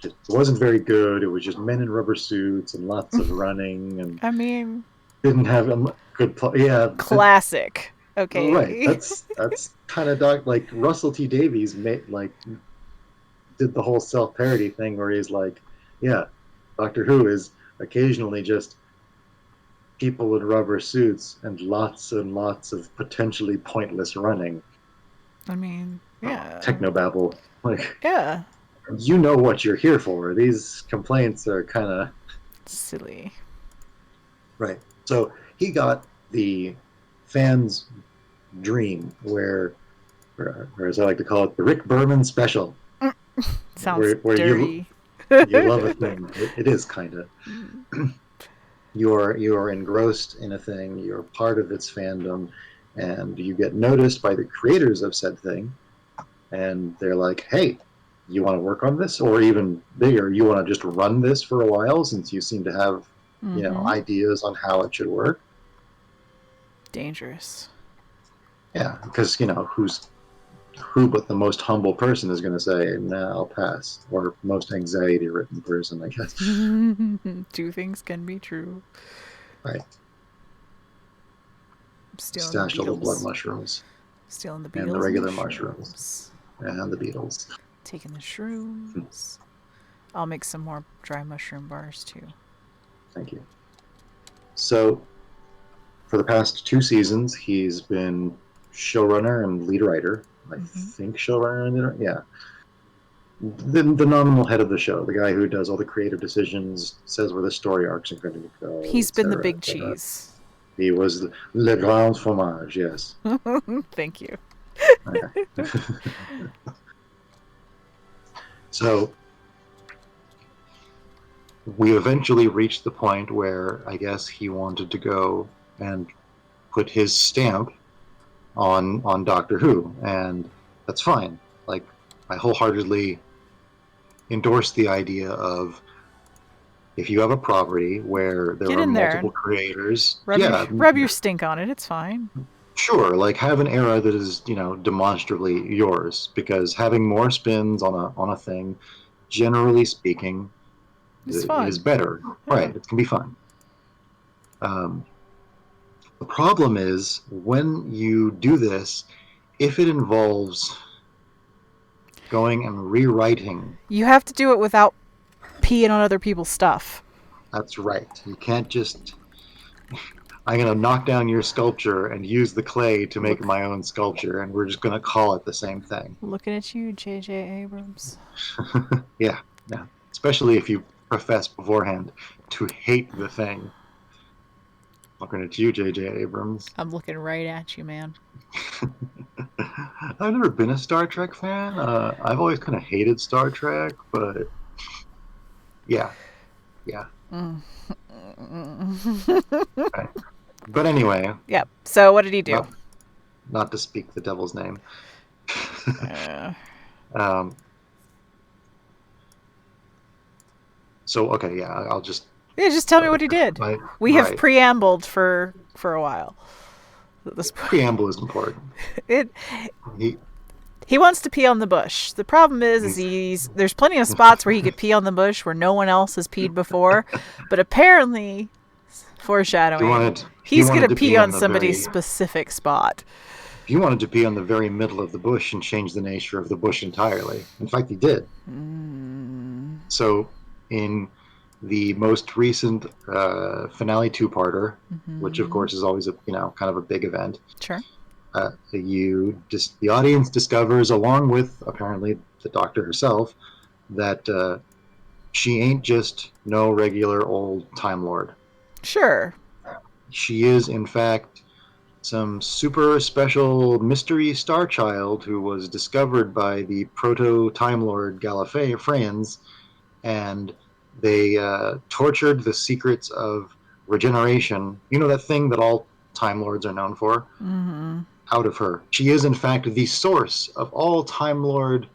just wasn't very good. It was just men in rubber suits and lots of running and I mean, didn't have a good plot. Yeah, classic. right. Okay. That's kind of like Russell T Davies made did the whole self parody thing where he's like, yeah, Doctor Who is occasionally just people in rubber suits and lots of potentially pointless running. I mean, yeah. Technobabble. Like, Yeah. you know what you're here for. These complaints are kind of Silly. right. So he got the fans' dream, or as I like to call it, the Rick Berman special, Sounds where dirty. you love a thing. It is kind of you're engrossed in a thing. You're part of its fandom, and you get noticed by the creators of said thing, and they're like, "Hey, you want to work on this, or even bigger, you want to just run this for a while, since you seem to have, ideas on how it should work." Dangerous. Yeah, because who but the most humble person is going to say, "Nah, I'll pass," or most anxiety-ridden person, I guess. Two things can be true. Right. Stealing the Stashed all the blood beetles. mushrooms Stealing the and the beetles and the regular mushrooms shrooms. and the beetles. Taking the shrooms. I'll make some more dry mushroom bars too. Thank you. So, for the past 2 seasons, he's been showrunner and lead writer. I think showrunner and lead writer. Yeah. The nominal head of the show, the guy who does all the creative decisions, says where the story arcs are going to go. He's been the big cheese. He was le grand fromage, yes. Thank you. Okay. So we eventually reached the point where I guess he wanted to go and put his stamp on Doctor Who, and that's fine. Like, I wholeheartedly endorse the idea of, if you have a property where there Get are in there multiple and creators, rub your stink on it. It's fine. sure, like, have an era that is, demonstrably yours, because having more spins on a thing, generally speaking, It's fun. is better. Yeah. Right, it can be fun. The problem is, when you do this, if it involves going and rewriting, You have to do it without peeing on other people's stuff. that's right. You can't just, I'm going to knock down your sculpture and use the clay to make my own sculpture, and we're just going to call it the same thing. Looking at you, J.J. Abrams. Yeah. Especially if you profess beforehand to hate the thing. Looking at you, J.J. Abrams. I'm looking right at you, man. I've never been a Star Trek fan. I've always kind of hated Star Trek, but yeah. Right. But anyway. Yep. So what did he do? Not to speak the devil's name. So okay, yeah, I'll just. Yeah, just tell me what he did. We have preambled for a while. This preamble is important. He wants to pee on the bush. The problem is there's plenty of spots where he could pee on the bush where no one else has peed before, but apparently, foreshadowing, he's going to pee on somebody's specific spot. He wanted to pee on the very middle of the bush and change the nature of the bush entirely. In fact, he did. So, in the most recent finale two-parter, which of course is always a kind of a big event. Sure. The audience discovers, along with apparently the Doctor herself, that she ain't just no regular old Time Lord. Sure. She is, in fact, some super special mystery star child who was discovered by the proto Time Lord Gallifreyans, and they tortured the secrets of regeneration. You know, that thing that all Time Lords are known for? Out of her. She is, in fact, the source of all Time Lord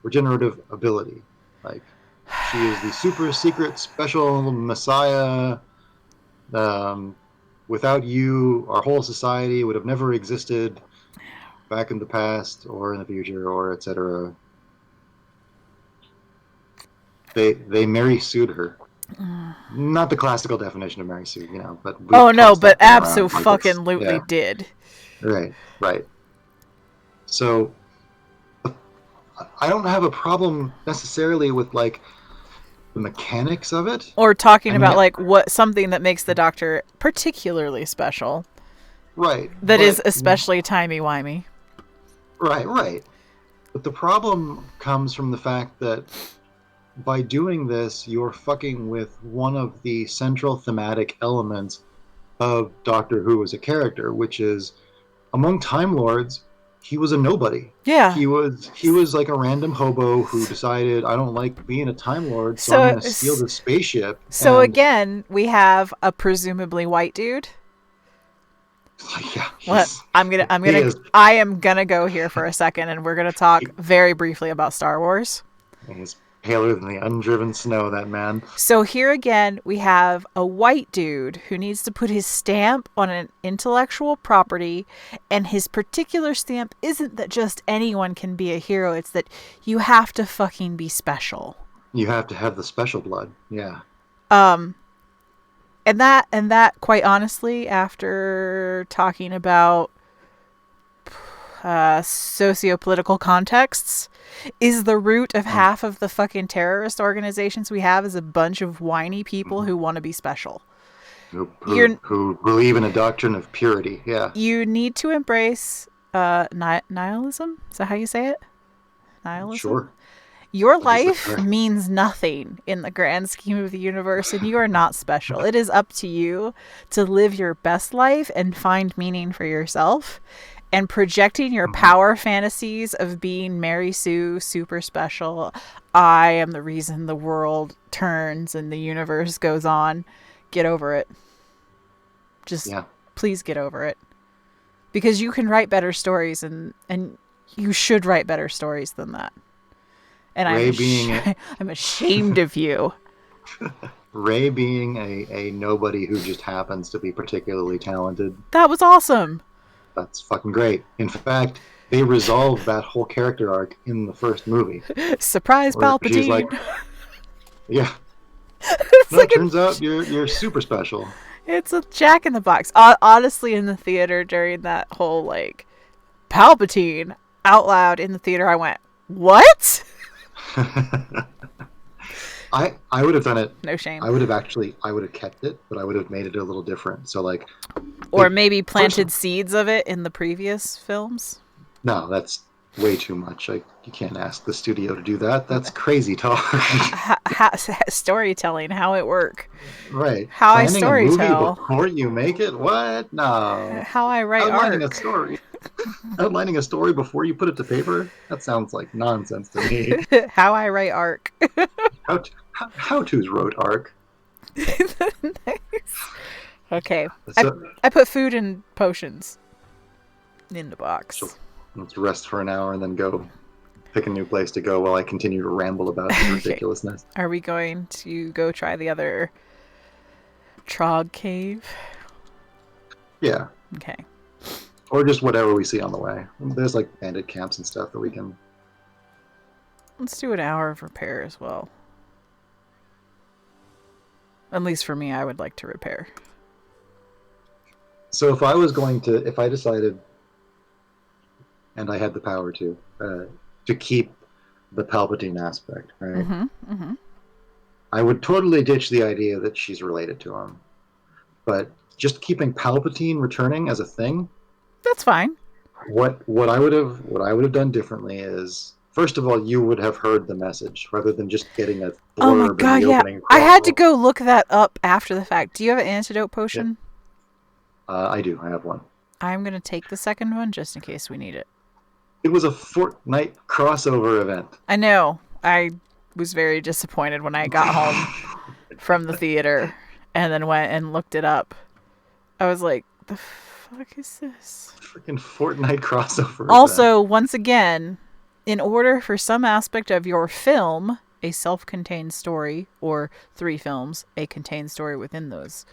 regenerative ability. Like, she is the super secret special messiah. Without you, our whole society would have never existed back in the past or in the future, or etc. They Mary sued her. Not the classical definition of Mary Sue, but but absolutely did. Right. So I don't have a problem necessarily with like the mechanics of it, or talking about like something that makes the Doctor particularly special. Right. That is especially timey-wimey. Right. But the problem comes from the fact that by doing this, you're fucking with one of the central thematic elements of Doctor Who as a character, which is among Time Lords, he was a nobody. Yeah. He was like a random hobo who decided I don't like being a Time Lord, so I'm So going to steal this spaceship. so And again, we have a presumably white dude. like, yeah, What he is. I am gonna go here for a second, and we're gonna talk very briefly about Star Wars. He's paler than the undriven snow. That man. So here again, we have a white dude who needs to put his stamp on an intellectual property, and his particular stamp isn't that just anyone can be a hero, it's that you have to fucking be special. You have to have the special blood. Yeah. Um and that quite honestly, after talking about socio-political contexts, is the root of half of the fucking terrorist organizations we have is a bunch of whiny people who want to be special. Who believe in a doctrine of purity. Yeah. You need to embrace nihilism. Is that how you say it? Nihilism? Sure. Your life means nothing in the grand scheme of the universe, and you are not special. It is up to you to live your best life and find meaning for yourself. And projecting your power fantasies of being Mary Sue, super special, I am the reason the world turns and the universe goes on. Get over it. Just please get over it. Because you can write better stories, and you should write better stories than that. And I'm ashamed of you. Ray being a nobody who just happens to be particularly talented. That was awesome. That's fucking great. In fact, they resolved that whole character arc in the first movie. Surprise, Palpatine. She's like, yeah. Turns out you're super special. It's a Jack in the Box. Honestly, in the theater during that whole like Palpatine out loud in the theater, I went, "What?" I would have done it. No shame. I would have kept it, but I would have made it a little different. So like, or maybe planted seeds of it in the previous films. No, that's way too much. You can't ask the studio to do that. That's crazy talk. Storytelling, how it work. Right. How Planning I storytell. Before you make it? What? No. How I write Outlining art. A story. Outlining a story before you put it to paper? That sounds like nonsense to me. How I write arc. How-tos wrote arc. Nice. Okay. So, I put food and potions in the box. So let's rest for an hour and then go pick a new place to go while I continue to ramble about the ridiculousness. Are we going to go try the other Trog cave? Yeah. Okay. Or just whatever we see on the way. There's like bandit camps and stuff that we can... Let's do an hour of repair as well. At least for me, I would like to repair. So if I decided, and I had the power to keep the Palpatine aspect, right? Mm-hmm, mm-hmm. I would totally ditch the idea that she's related to him. But just keeping Palpatine returning as a thing, that's fine. What I would have done differently is, first of all, you would have heard the message rather than just getting a blurb. Oh my god, yeah. I had to go look that up after the fact. Do you have an antidote potion? Yeah. I do. I have one. I'm going to take the second one just in case we need it. It was a Fortnite crossover event. I know. I was very disappointed when I got home from the theater and then went and looked it up. I was like, the fuck is this? Freaking Fortnite crossover. Also, once again, in order for some aspect of your film, a self-contained story, or 3 films, a contained story within those,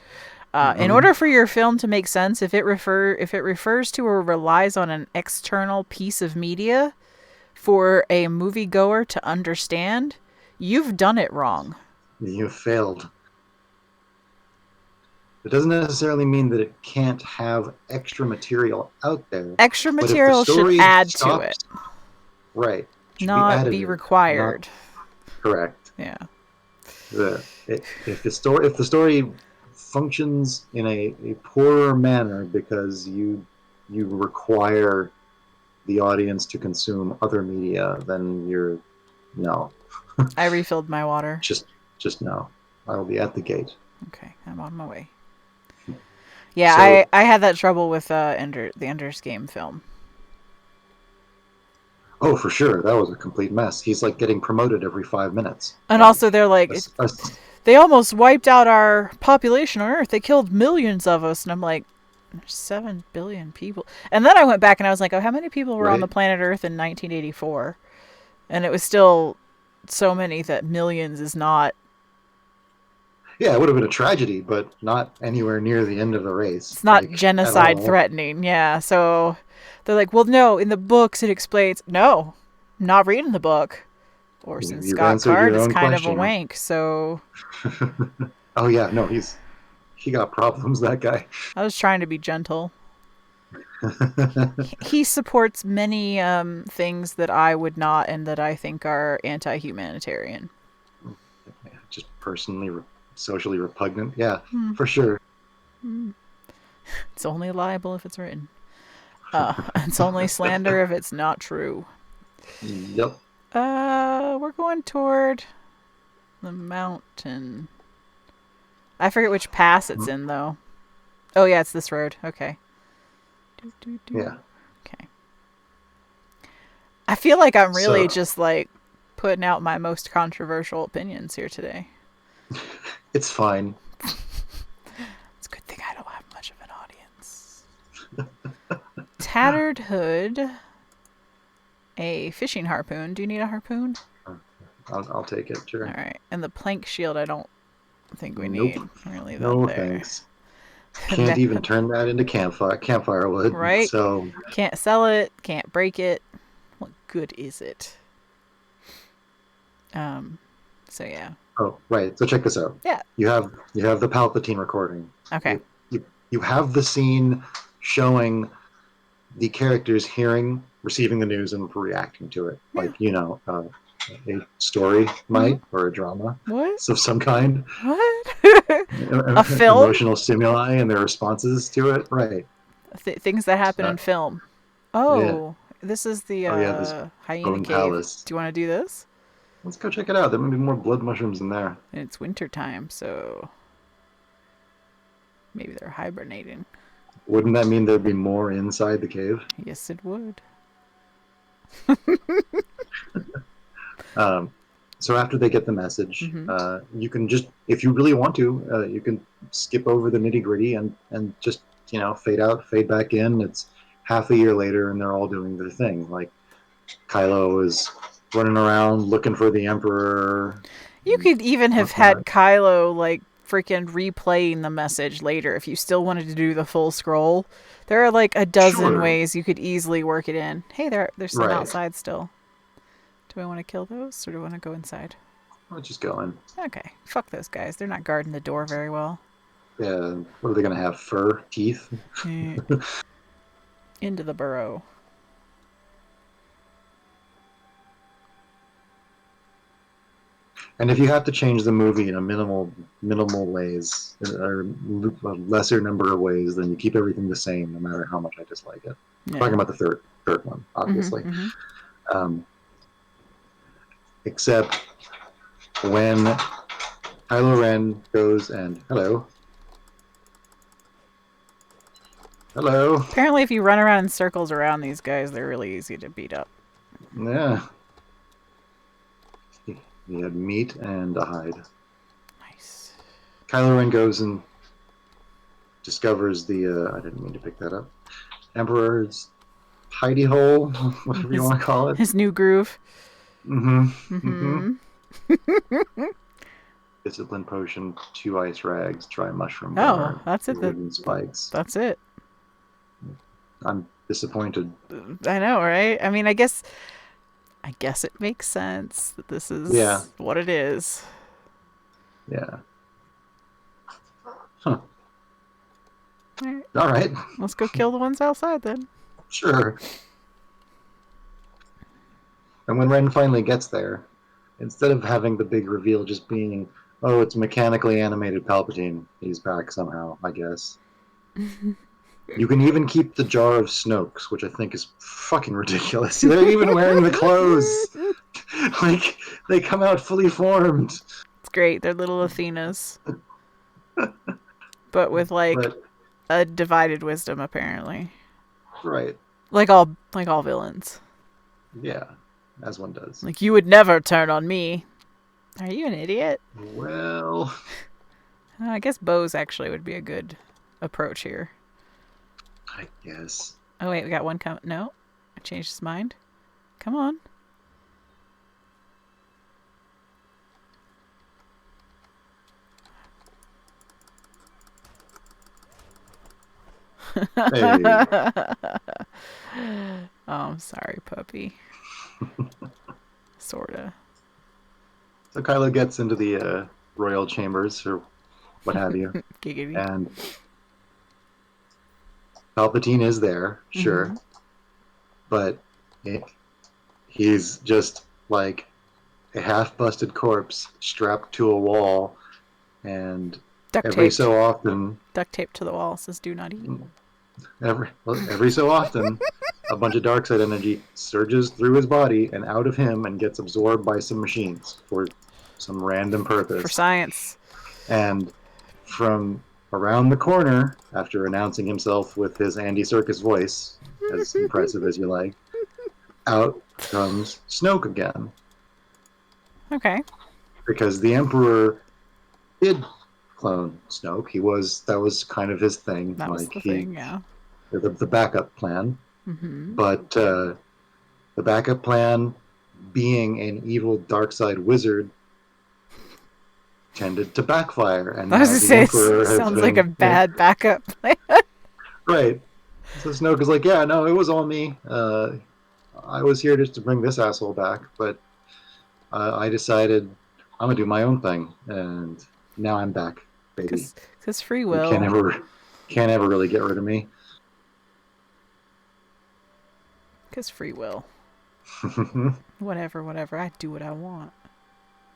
in order for your film to make sense, if it refers to or relies on an external piece of media for a moviegoer to understand, you've done it wrong. You've failed. It doesn't necessarily mean that it can't have extra material out there. Extra material should add to it. Right. Not be required. Correct. Yeah. If the story functions in a poorer manner because you require the audience to consume other media, then you're no. I refilled my water. Just no. I'll be at the gate. Okay, I'm on my way. Yeah, So, I had that trouble with the Ender's Game film. oh, for sure, that was a complete mess. He's like getting promoted every 5 minutes. And Like, also, they're like, a, they almost wiped out our population on Earth. They killed millions of us. And I'm like, there's 7 billion people. And then I went back and I was like, oh, how many people were on right? the planet Earth in 1984? And it was still so many that millions is not. Yeah, it would have been a tragedy, but not anywhere near the end of the race, It's not like at genocide all. threatening. Yeah. So they're like, well, no, in the books it explains. No, I'm not reading the book. Orson You've Scott answered Card your is own kind of a question. wank. So Oh yeah, no, he got problems. That guy. I was trying to be gentle. He supports many things that I would not and that I think are anti-humanitarian. Just personally, socially repugnant. Yeah, Hmm. for sure. It's only liable if it's written. It's only slander if it's not true. Yep. We're going toward the mountain. I forget which pass it's in, though. Oh, yeah, it's this road. Okay. Yeah. Okay. I feel like I'm really So just, like, putting out my most controversial opinions here today. it's fine. It's a good thing I don't have much of an audience. Tattered hood. A fishing harpoon. Do you need a harpoon? I'll take it. Sure. All right. And the plank shield, I don't think we Nope. need. We're gonna leave No that there. thanks. Can't even turn that into campfire wood. Right? So Can't sell it. Can't break it. What good is it? So yeah. oh right. So check this out. Yeah. You have the Palpatine recording. Okay. You have the scene showing the characters receiving the news and reacting to it, Yeah. like a story might or a drama What? of some kind. What? A film? Emotional stimuli and their responses to it. Right. Things that happen Uh, in film. yeah. Oh, this is the Oh yeah, this hyena Bone cave. Palace. Do you want to do this? Let's go check it out. There might be more blood mushrooms in there. And it's winter time, so maybe they're hibernating. Wouldn't that mean there'd be more inside the cave? Yes, it would. So after they get the message, you can just, if you really want to, you can skip over the nitty gritty and just fade out, fade back in. It's half a year later, and they're all doing their thing. Like Kylo is running around looking for the Emperor. You could even have had Kylo like freaking replaying the message later if you still wanted to do the full scroll. There are like a dozen ways you could easily work it in. Hey, there's some outside still. Do I want to kill those or do I want to go inside? Let's just go in. Okay, fuck those guys. They're not guarding the door very well. Yeah, what are they gonna have? Fur, teeth? Into the burrow. And if you have to change the movie in a minimal ways or a lesser number of ways, then you keep everything the same, no matter how much I dislike it. Yeah. Talking about the third one, obviously. Except when Kylo Ren goes and hello. Apparently, if you run around in circles around these guys, they're really easy to beat up. Yeah. He had meat and a hide. Nice. Kylo Ren goes and discovers the, I didn't mean to pick that up, Emperor's hidey hole, whatever you want to call it. His new groove. Discipline potion, 2 ice rags, dry mushroom bar, that's it. Wooden spikes. That's it. I'm disappointed. I know, right? I mean, I guess it makes sense that this is what it is. Yeah. Huh. All right. Let's go kill the ones outside then. Sure. And when Ren finally gets there, instead of having the big reveal just being, oh, it's mechanically animated Palpatine, he's back somehow, I guess. You can even keep the jar of Snokes, which I think is fucking ridiculous. They're even wearing the clothes. Like, they come out fully formed. It's great. They're little Athenas. But with like But, a divided wisdom apparently. right. Like all villains. Yeah, as one does. Like you would never turn on me. Are you an idiot? Well, I guess bows actually would be a good approach here. I guess. Oh wait, we got one come. No, I changed his mind. Come on. Hey. Oh, I'm sorry, puppy. Sorta. So Kylo gets into the royal chambers, or what have you, Giggity. and Palpatine is there, sure, but he's just like a half-busted corpse strapped to a wall, and Duct every taped. so often, Duct taped to the wall says "Do not eat." every so often, a bunch of dark side energy surges through his body and out of him and gets absorbed by some machines for some random purpose. For science. And from around the corner, after announcing himself with his Andy Serkis voice, as impressive as you like, out comes Snoke again. Okay. Because the Emperor did clone Snoke. That was kind of his thing. That was the thing, yeah. The backup plan. Mm-hmm. But the backup plan, being an evil dark side wizard, tended to backfire. And I was now gonna the say, Emperor it has sounds been, like a bad backup plan. Right. So Snoke is like, yeah, no, it was all me. I was here just to bring this asshole back, but I decided I'm gonna do my own thing, and now I'm back, baby. Because free You will. can't ever really get rid of me. Because free will. Whatever. I do what I want.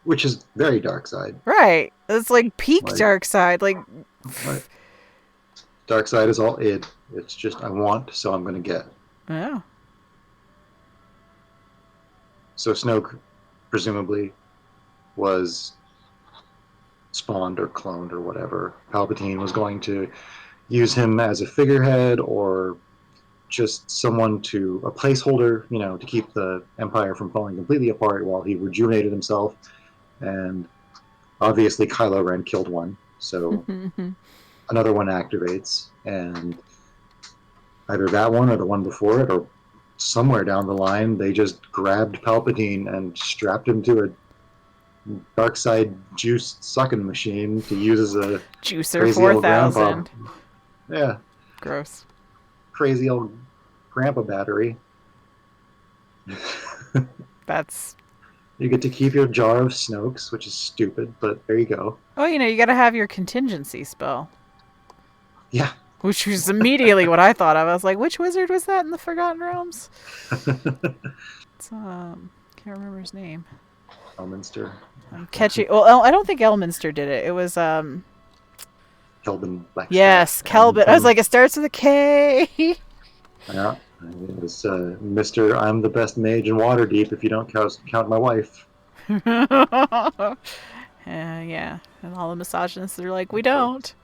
Which is very dark side. Right. It's like peak dark side. Like. Right. Dark side is all id. It's just I want, so I'm gonna get. Yeah. So Snoke, presumably, was spawned or cloned or whatever. Palpatine was going to use him as a figurehead or just someone a placeholder, to keep the Empire from falling completely apart while he rejuvenated himself. And obviously Kylo Ren killed one, so another one activates, and either that one or the one before it, or somewhere down the line, they just grabbed Palpatine and strapped him to a dark side juice sucking machine to use as a Juicer crazy 4000. old grandpa. Yeah. Gross. Crazy old grandpa battery. That's. You get to keep your jar of Snokes, which is stupid, but there you go. Oh, you gotta have your contingency spell. Yeah. Which was immediately what I thought of. I was like, which wizard was that in the Forgotten Realms? It's, can't remember his name. Elminster. I'm catchy. Well, I don't think Elminster did it. It was, Kelvin Blackstaff. Yes, Kelvin. I was like, it starts with a K. Yeah. It was Mr. I'm the best mage in Waterdeep if you don't count my wife. Yeah. And all the misogynists are like, we don't.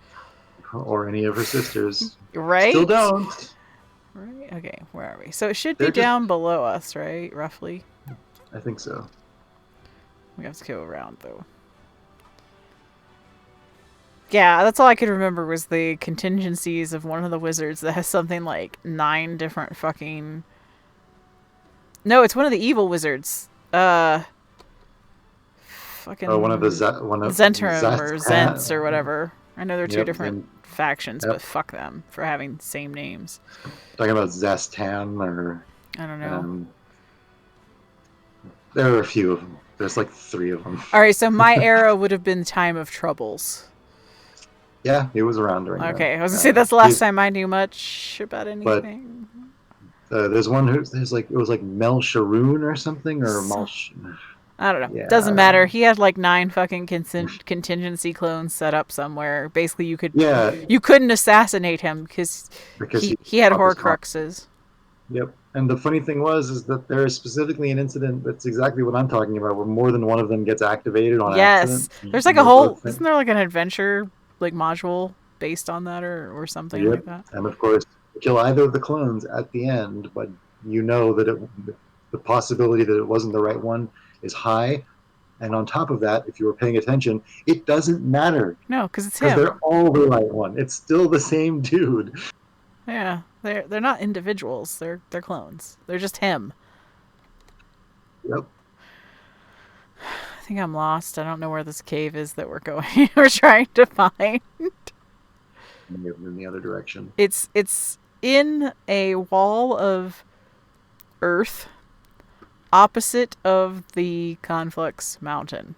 Or any of her sisters. Right? Still don't. Right. Okay, where are we? So it should be down below us, right? Roughly. I think so. We have to go around, though. Yeah, that's all I could remember was the contingencies of one of the wizards that has something like 9 different fucking... No, it's one of the evil wizards. Fucking... one of the Zentrum or Zents or whatever. I know they're 2 different factions, Yep. but fuck them for having same names. Talking about Zastan or... I don't know. There are a few of them. There's like 3 of them. Alright, so my era would have been Time of Troubles. Yeah, he was around during Okay, that. I was gonna say that's the last time I knew much about anything. There's one it was like Mel Sharoon or something, or I don't know. Doesn't Yeah. matter. He had like 9 fucking contingency clones set up somewhere. Basically, Yeah, you couldn't assassinate him because because he he had off his arm. Horcruxes. Yep. And the funny thing is that there is specifically an incident that's exactly what I'm talking about, where more than one of them gets activated on Yes, accident. there's like And a they whole. both think, Isn't there like an adventure like module based on that or something yep. like that? And of course, you kill either of the clones at the end, but you know that the possibility that it wasn't the right one is high. And on top of that, if you were paying attention, it doesn't matter No, because it's because him. they're all the right one. It's still the same dude. Yeah, they're not individuals. They're clones. They're just him. Yep. I think I'm lost. I don't know where this cave is that we're going. We're trying to find. Moving in the other direction. It's in a wall of earth opposite of the Conflux Mountain.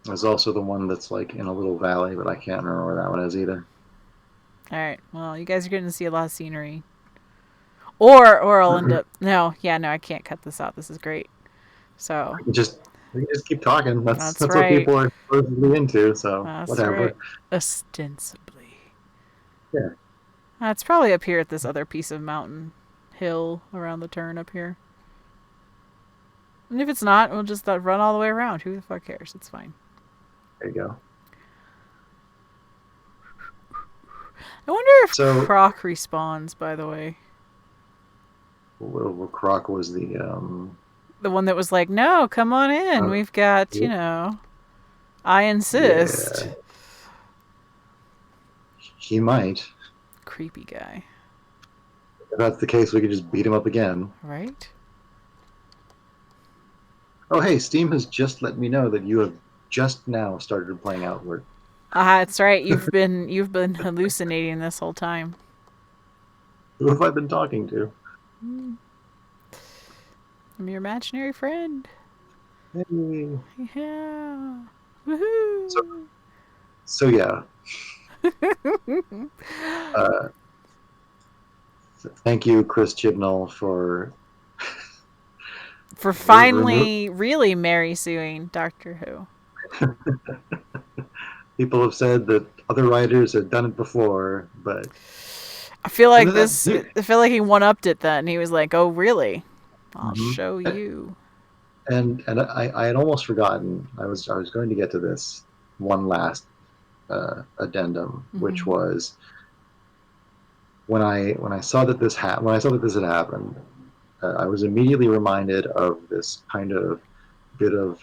There's also the one that's like in a little valley, but I can't remember where that one is either. All right. Well, you guys are going to see a lot of scenery. Or I'll end up. No, yeah, no, I can't cut this out. This is great. So Just we can just keep talking. that's That's what right. people are supposedly into. So That's right. whatever. Ostensibly. Yeah. It's probably up here at this other piece of mountain hill around the turn up here. And if it's not, we'll just run all the way around. Who the fuck cares? It's fine. There you go. I wonder if So Croc respawns, by the way. Croc was the The one that was like, no, come on in. uh, We've got, I insist. yeah, he might. Creepy guy. If that's the case, we could just beat him up again. Right? Oh, hey, Steam has just let me know that you have just now started playing Outward. That's right. You've been hallucinating this whole time. Who have I been talking to? I'm your imaginary friend. Hey. Yeah. Woohoo. So yeah. Thank you, Chris Chibnall, for Finally really Mary suing Doctor Who. people have said that other writers have done it before, but I feel like that, I feel like he one upped it then. He was like, "Oh, really? I'll mm-hmm. show you." And I had almost forgotten. I was going to get to this one last addendum, which was when I saw that this had happened. I was immediately reminded of this kind of bit of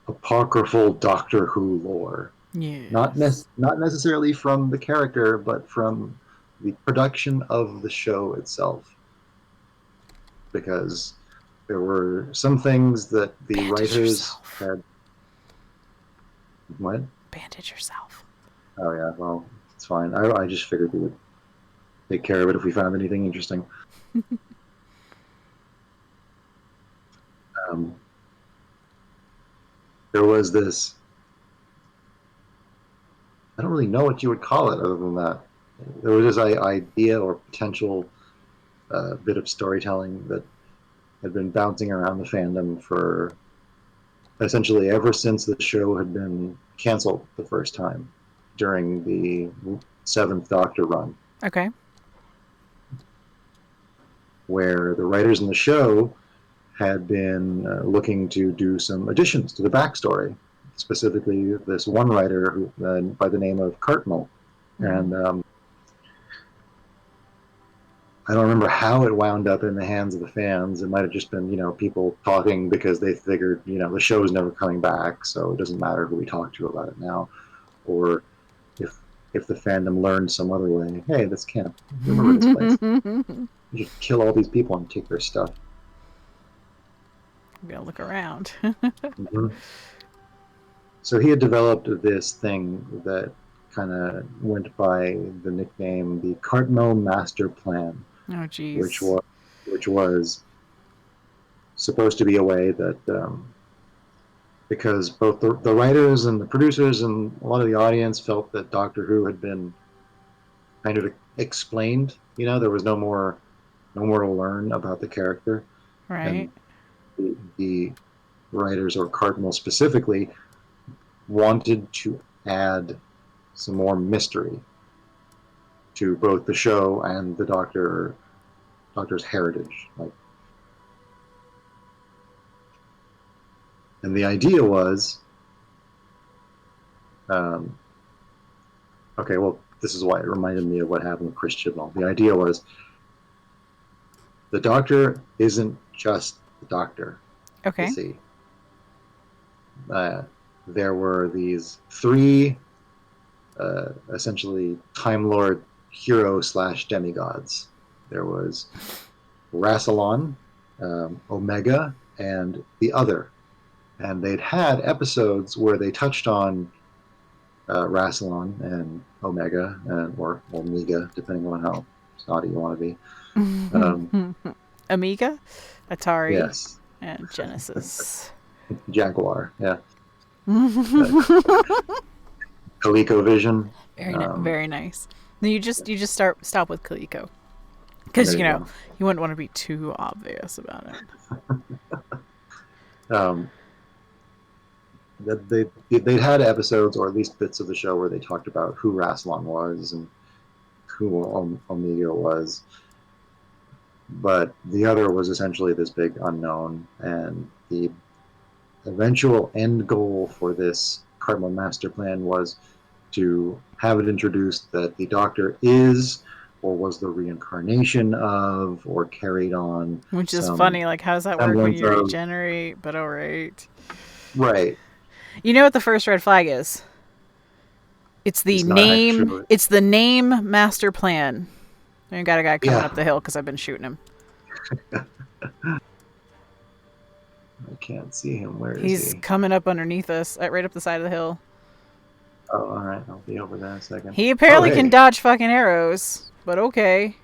apocryphal Doctor Who lore. Yes. Not necessarily from the character, but from the production of the show itself. Because there were some things that the Bandage writers yourself. had. What? Bandage yourself. Oh yeah, well, it's fine. I just figured we would take care of it if we found anything interesting. There was this. I don't really know what you would call it other than that. There was this idea or potential bit of storytelling that had been bouncing around the fandom for essentially ever since the show had been canceled the first time during the Seventh Doctor run. Okay. Where the writers in the show had been looking to do some additions to the backstory, specifically this one writer who, by the name of Cartmel. And I don't remember how it wound up in the hands of the fans. It might have just been, people talking because they figured, the show is never coming back, so it doesn't matter who we talk to about it now. Or if the fandom learned some other way, hey, this can't remember this place. You just kill all these people and take their stuff. I'm gonna look around. So he had developed this thing that kind of went by the nickname the Cartmel Master Plan. Oh, jeez. Which was supposed to be a way that because both the writers and the producers and a lot of the audience felt that Doctor Who had been kind of explained. There was no more to learn about the character. Right. And the writers, or Cardinal specifically, wanted to add some more mystery to both the show and the Doctor's heritage. And the idea was, okay, well, this is why it reminded me of what happened with Chris Chibnall. The idea was the Doctor isn't just the Doctor, you Okay. see. There were these three essentially Time Lord hero / demigods. There was Rassilon, Omega, and the Other. And they'd had episodes where they touched on Rassilon and Omega, or Omega, depending on how snotty you want to be. Amiga, Atari, Yes, and Genesis. Jaguar, yeah. ColecoVision. Very nice. Then you just stop with Coleco, There because you go. you wouldn't want to be too obvious about it. That they'd had episodes, or at least bits of the show, where they talked about who Rassilon was and who Omega was, but the Other was essentially this big unknown, and the eventual end goal for this Cardinal Master Plan was to have it introduced that the Doctor is, or was, the reincarnation of, or carried on Which is some funny. Like, how does that work when semblance you of. regenerate? But all right. Right. You know what the first red flag is? It's the It's not name. actually. It's the name master plan. I got a guy coming Yeah. up the hill because I've been shooting him. I can't see him. Where is He's he? coming up underneath us, right up the side of the hill. Oh, all right. I'll be over there in a second. He apparently can hey. dodge fucking arrows, but okay.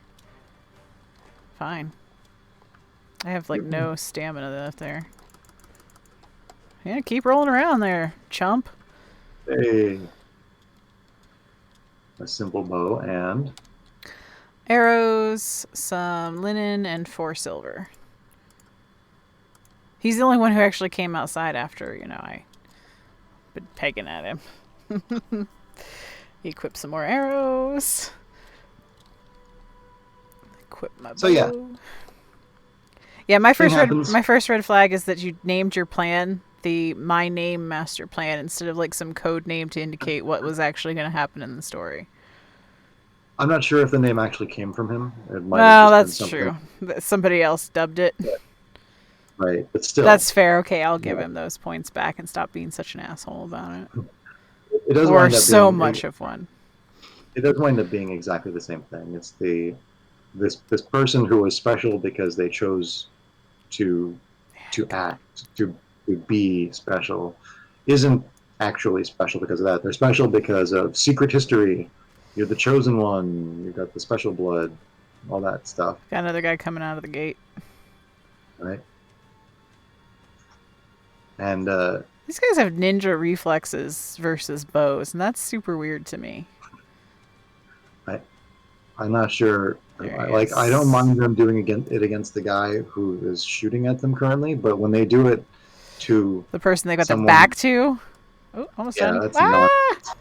Fine. I have like no stamina left there. Yeah, keep rolling around there, chump. Hey. A simple bow and. Arrows, some linen, and 4 silver. He's the only one who actually came outside after, I been pegging at him. Equip some more arrows. Equip my bow. So yeah. Yeah, my Thing first happens. red flag is that you named your plan the My Name Master Plan instead of like some code name to indicate what was actually going to happen in the story. I'm not sure if the name actually came from him. It might have Well, just been that's something. true. Somebody else dubbed it. Right, but still. That's fair. Okay, I'll give Yeah. him those points back and stop being such an asshole about it. It does Or wind up so being. much of one. It does wind up being exactly the same thing. It's this person who was special because they chose to act, to be special, isn't actually special because of that. They're special because of secret history. You're the chosen one. You got the special blood, all that stuff, Got another guy coming out of the gate. right? And These guys have ninja reflexes versus bows, and that's super weird to me. I'm not sure. I don't mind them doing it against the guy who is shooting at them currently, but when they do it to The person they got their someone, back to. Oh, almost yeah, done. that's not. Ah!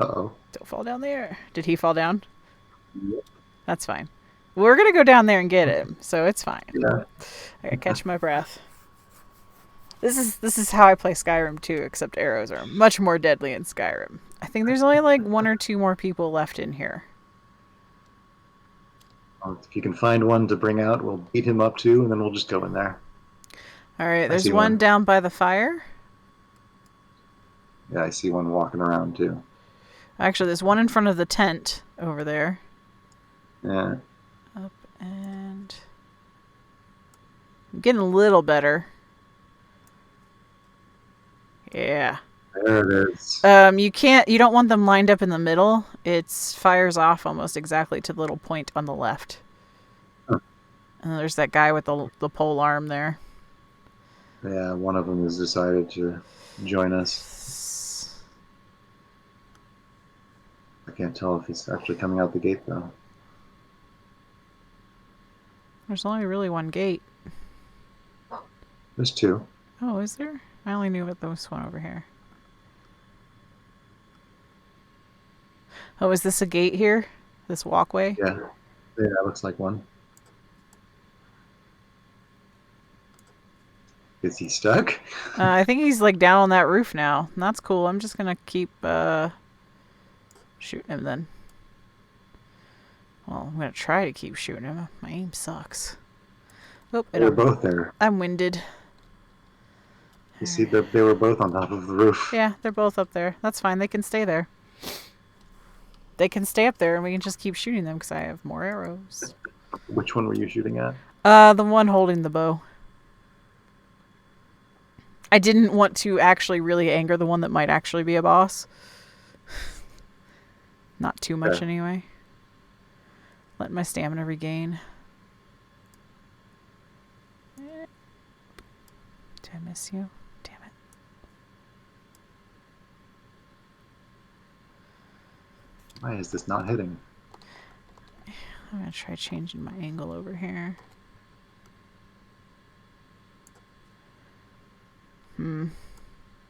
Uh-oh. Don't fall down there. Did he fall down? Yep. That's fine. We're gonna go down there and get him, so it's fine. Yeah. I gotta catch my breath. This is how I play Skyrim too, except arrows are much more deadly in Skyrim. I think there's only like 1 or 2 more people left in here. If you can find one to bring out, we'll beat him up too, and then we'll just go in there. All right, I there's see one one. down by the fire. Yeah, I see one walking around too. Actually, there's one in front of the tent over there. Yeah. Up and I'm getting a little better. Yeah. There it is. You don't want them lined up in the middle. It fires off almost exactly to the little point on the left. Huh. And there's that guy with the pole arm there. Yeah, one of them has decided to join us. I can't tell if he's actually coming out the gate though. There's only really one gate. There's two. Oh, is there? I only knew about this one over here. Oh, is this a gate here? This walkway? Yeah. Yeah, that looks like one. Is he stuck? I think he's like down on that roof now. That's cool. I'm just gonna keep shooting him then. Well, I'm gonna try to keep shooting him. My aim sucks. Oh, They're both there. I'm winded. You see, they were both on top of the roof. Yeah, they're both up there. That's fine. They can stay there. They can stay up there, and we can just keep shooting them because I have more arrows. Which one were you shooting at? The one holding the bow. I didn't want to actually really anger the one that might actually be a boss. Not too much anyway. Let my stamina regain. Did I miss you? Damn it. Why is this not hitting? I'm going to try changing my angle over here.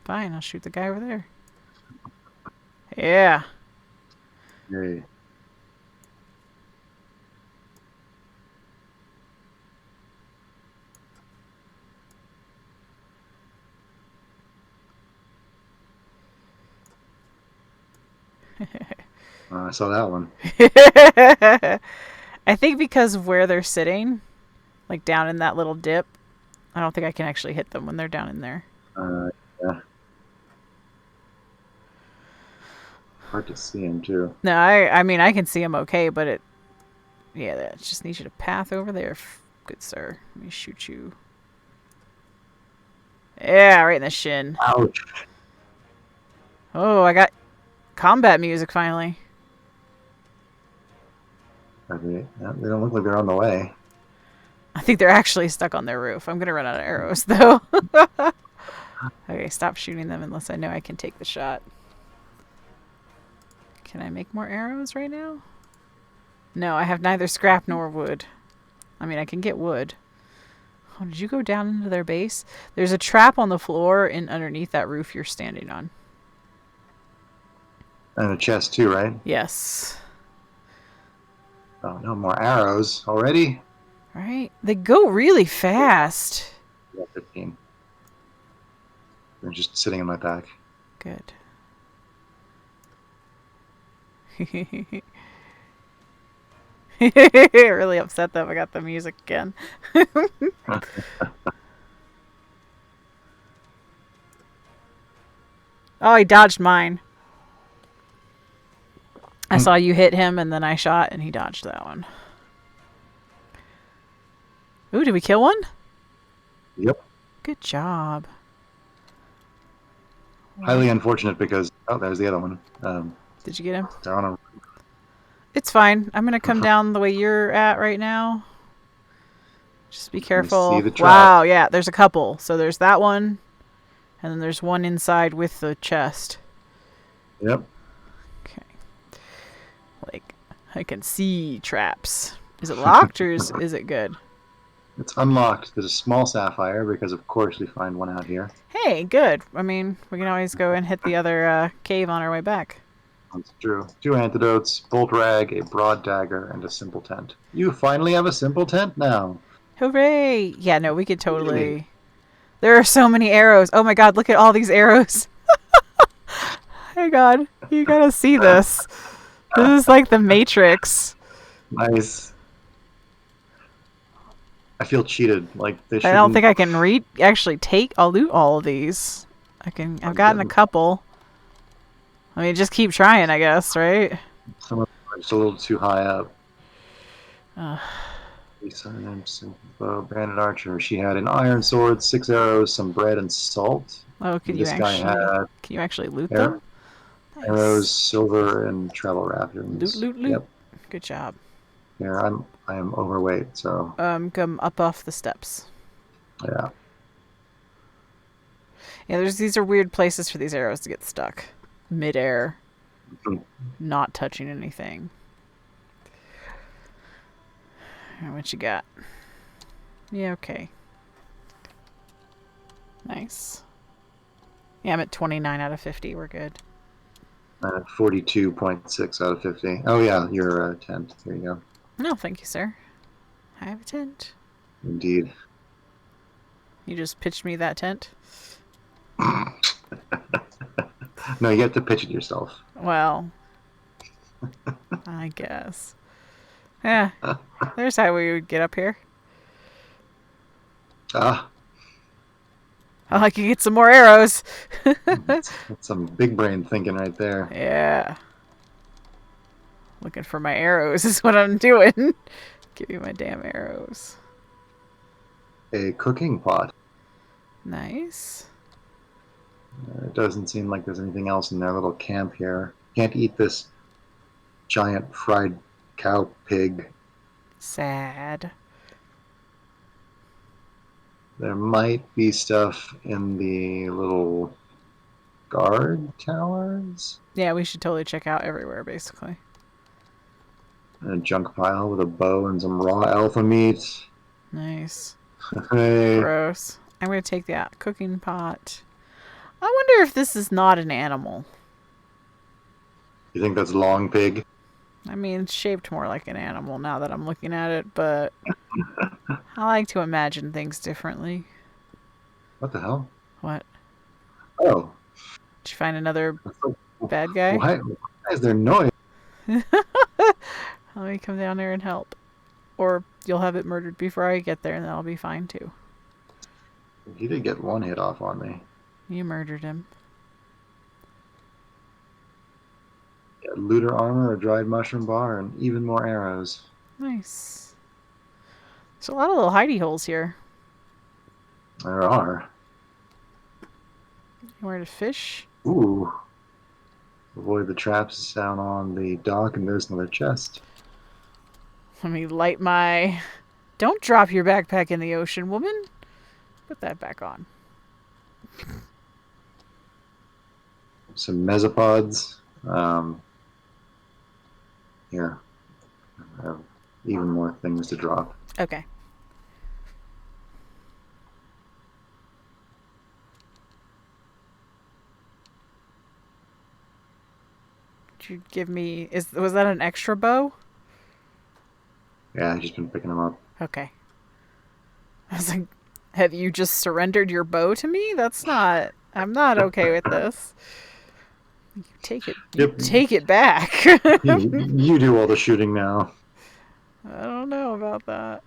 Fine, I'll shoot the guy over there. Yeah. Yay. I saw that one. I think because of where they're sitting, like down in that little dip, I don't think I can actually hit them when they're down in there. Yeah. Hard to see him too. No, I mean I can see them okay, but it just needs you to path over there, good sir. Let me shoot you. Yeah, right in the shin. Ouch. Oh, I got combat music finally. Okay. Yeah, they don't look like they're on the way. I think they're actually stuck on their roof. I'm gonna run out of arrows though. Okay, stop shooting them unless I know I can take the shot. Can I make more arrows right now? No, I have neither scrap nor wood. I mean, I can get wood. Oh, did you go down into their base? There's a trap on the floor in underneath that roof you're standing on. And a chest too, right? Yes. Oh, no more arrows already? Right? They go really fast. Yeah, 15. They're just sitting in my back. Good. Really upset that I got the music again. Oh, he dodged mine. I saw you hit him and then I shot and he dodged that one. Ooh, did we kill one? Yep. Good job. Highly unfortunate because there's the other one. Did you get him? They're on a. It's fine. I'm gonna come down the way you're at right now. Just be careful. See the trap. Wow, yeah, there's a couple. So there's that one, and then there's one inside with the chest. Yep. Okay. Like, I can see traps. Is it locked or is it good? It's unlocked. There's a small sapphire because, of course, we find one out here. Hey, good. I mean, we can always go and hit the other cave on our way back. That's true. 2 antidotes, bolt rag, a broad dagger, and a simple tent. You finally have a simple tent now. Hooray! Yeah, no, we could totally... There are so many arrows. Oh my god, look at all these arrows. Oh god, you gotta see this. This is like the Matrix. Nice. I feel cheated. Like they I shouldn't. don't think I can actually take... I'll loot all of these. I've gotten a couple. I mean, just keep trying, I guess, right? Some of them are just a little too high up. Uh, Lisa Bandit Archer. She had an iron sword, 6 arrows, some bread, and salt. oh, Guy had can you actually loot them? Nice. arrows, silver, and travel rations. Loot. Yep. Good job. Here, I am overweight, so Come up off the steps. yeah. Yeah, these are weird places for these arrows to get stuck. Mid-air. Not touching anything. What you got? Yeah, okay. Nice. Yeah, I'm at 29 out of 50. We're good. 42.6 out of 50. Oh, yeah, your tent. There you go. No, thank you, sir. I have a tent. Indeed. You just pitched me that tent? No, you have to pitch it yourself. Well, I guess. Yeah, there's how we would get up here. Ah, I could get some more arrows. that's some big brain thinking right there. Yeah. Looking for my arrows is what I'm doing. Give me my damn arrows. A cooking pot. Nice. It doesn't seem like there's anything else in their little camp here. Can't eat this giant fried cow pig. Sad. There might be stuff in the little guard towers. Yeah, we should totally check out everywhere, basically. A junk pile with a bow and some raw alpha meat. Nice. Hey, Gross. I'm going to take the cooking pot. I wonder if this is not an animal. you think that's long pig? I mean, it's shaped more like an animal now that I'm looking at it, but I like to imagine things differently. What the hell? What? Oh, Did you find another bad guy? why is there noise? Let me come down there and help. Or you'll have it murdered before I get there, and that'll be fine too. He did get one hit off on me. You murdered him. Yeah, looter armor, a dried mushroom bar, and even more arrows. Nice. There's a lot of little hidey holes here. There are. Where to fish? Ooh. Avoid the traps down on the dock, and there's another chest. Let me light my... Don't drop your backpack in the ocean, woman. Put that back on. Some mesopods. Here. I have even more things to drop. Okay. Did you give me... Was that an extra bow? Yeah, I've just been picking them up. Okay. I was like, have you just surrendered your bow to me? That's not... I'm not okay with this. You take it. Yep. Take it back. You do all the shooting now. I don't know about that.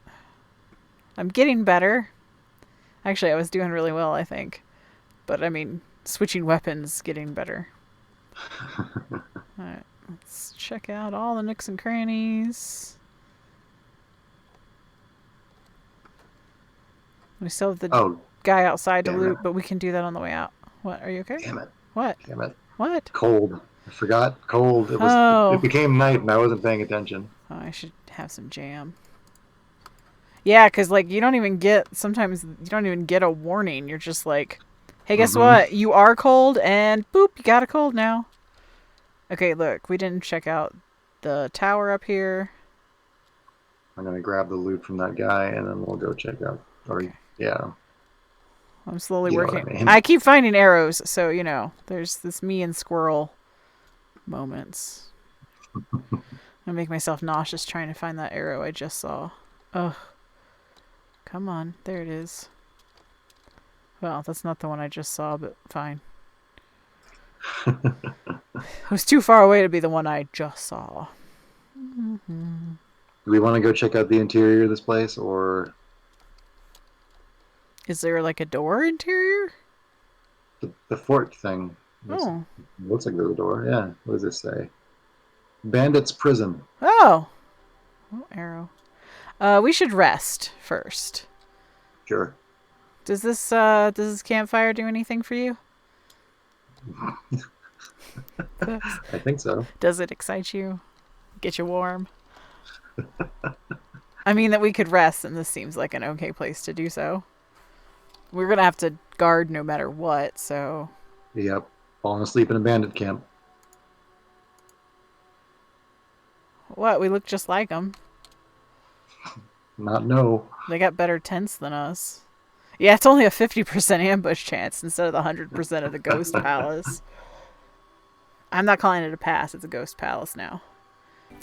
I'm getting better. Actually, I was doing really well, I think. But, I mean, switching weapons, getting better. Alright, let's check out all the nooks and crannies. We still have the guy outside to loot, but we can do that on the way out. What? Are you okay? Damn it. What? Damn it. What? Cold. I forgot. Cold. It was. Oh. It became night, and I wasn't paying attention. Oh, I should have some jam. Yeah, because, like, you don't even get... Sometimes you don't even get a warning. You're just like, hey, guess what? You are cold, and boop, you got a cold now. Okay, look. We didn't check out the tower up here. I'm going to grab the loot from that guy, and then we'll go check out. Or, yeah. I'm slowly You know working. what I mean. I keep finding arrows, so, you know, there's this me and squirrel moments. I make myself nauseous trying to find that arrow I just saw. Ugh. Come on. There it is. Well, that's not the one I just saw, but fine. It was too far away to be the one I just saw. Do we want to go check out the interior of this place, or... Is there, like, a door interior? The fort thing. Oh. Looks like there's a door. Yeah. What does this say? Bandit's prison. Oh. Oh, arrow. We should rest first. Sure. Does this campfire do anything for you? I think so. Does it excite you? Get you warm? I mean that we could rest, and this seems like an okay place to do so. We're gonna have to guard no matter what, so... Yep. Falling asleep in a bandit camp. What? We look just like them. Not no. They got better tents than us. Yeah, it's only a 50% ambush chance instead of the 100% of the Ghost Palace. I'm not calling it a pass, it's a Ghost Palace now.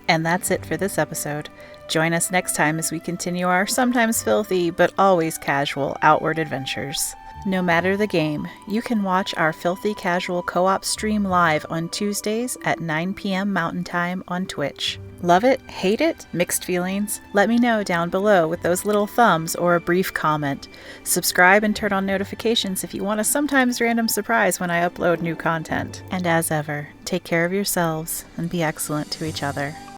And that's it for this episode. Join us next time as we continue our sometimes filthy, but always casual outward adventures. No matter the game, you can watch our Filthy Casual co-op stream live on Tuesdays at 9 p.m. Mountain Time on Twitch. Love it? Hate it? Mixed feelings? Let me know down below with those little thumbs or a brief comment. Subscribe and turn on notifications if you want a sometimes random surprise when I upload new content. And as ever, take care of yourselves and be excellent to each other.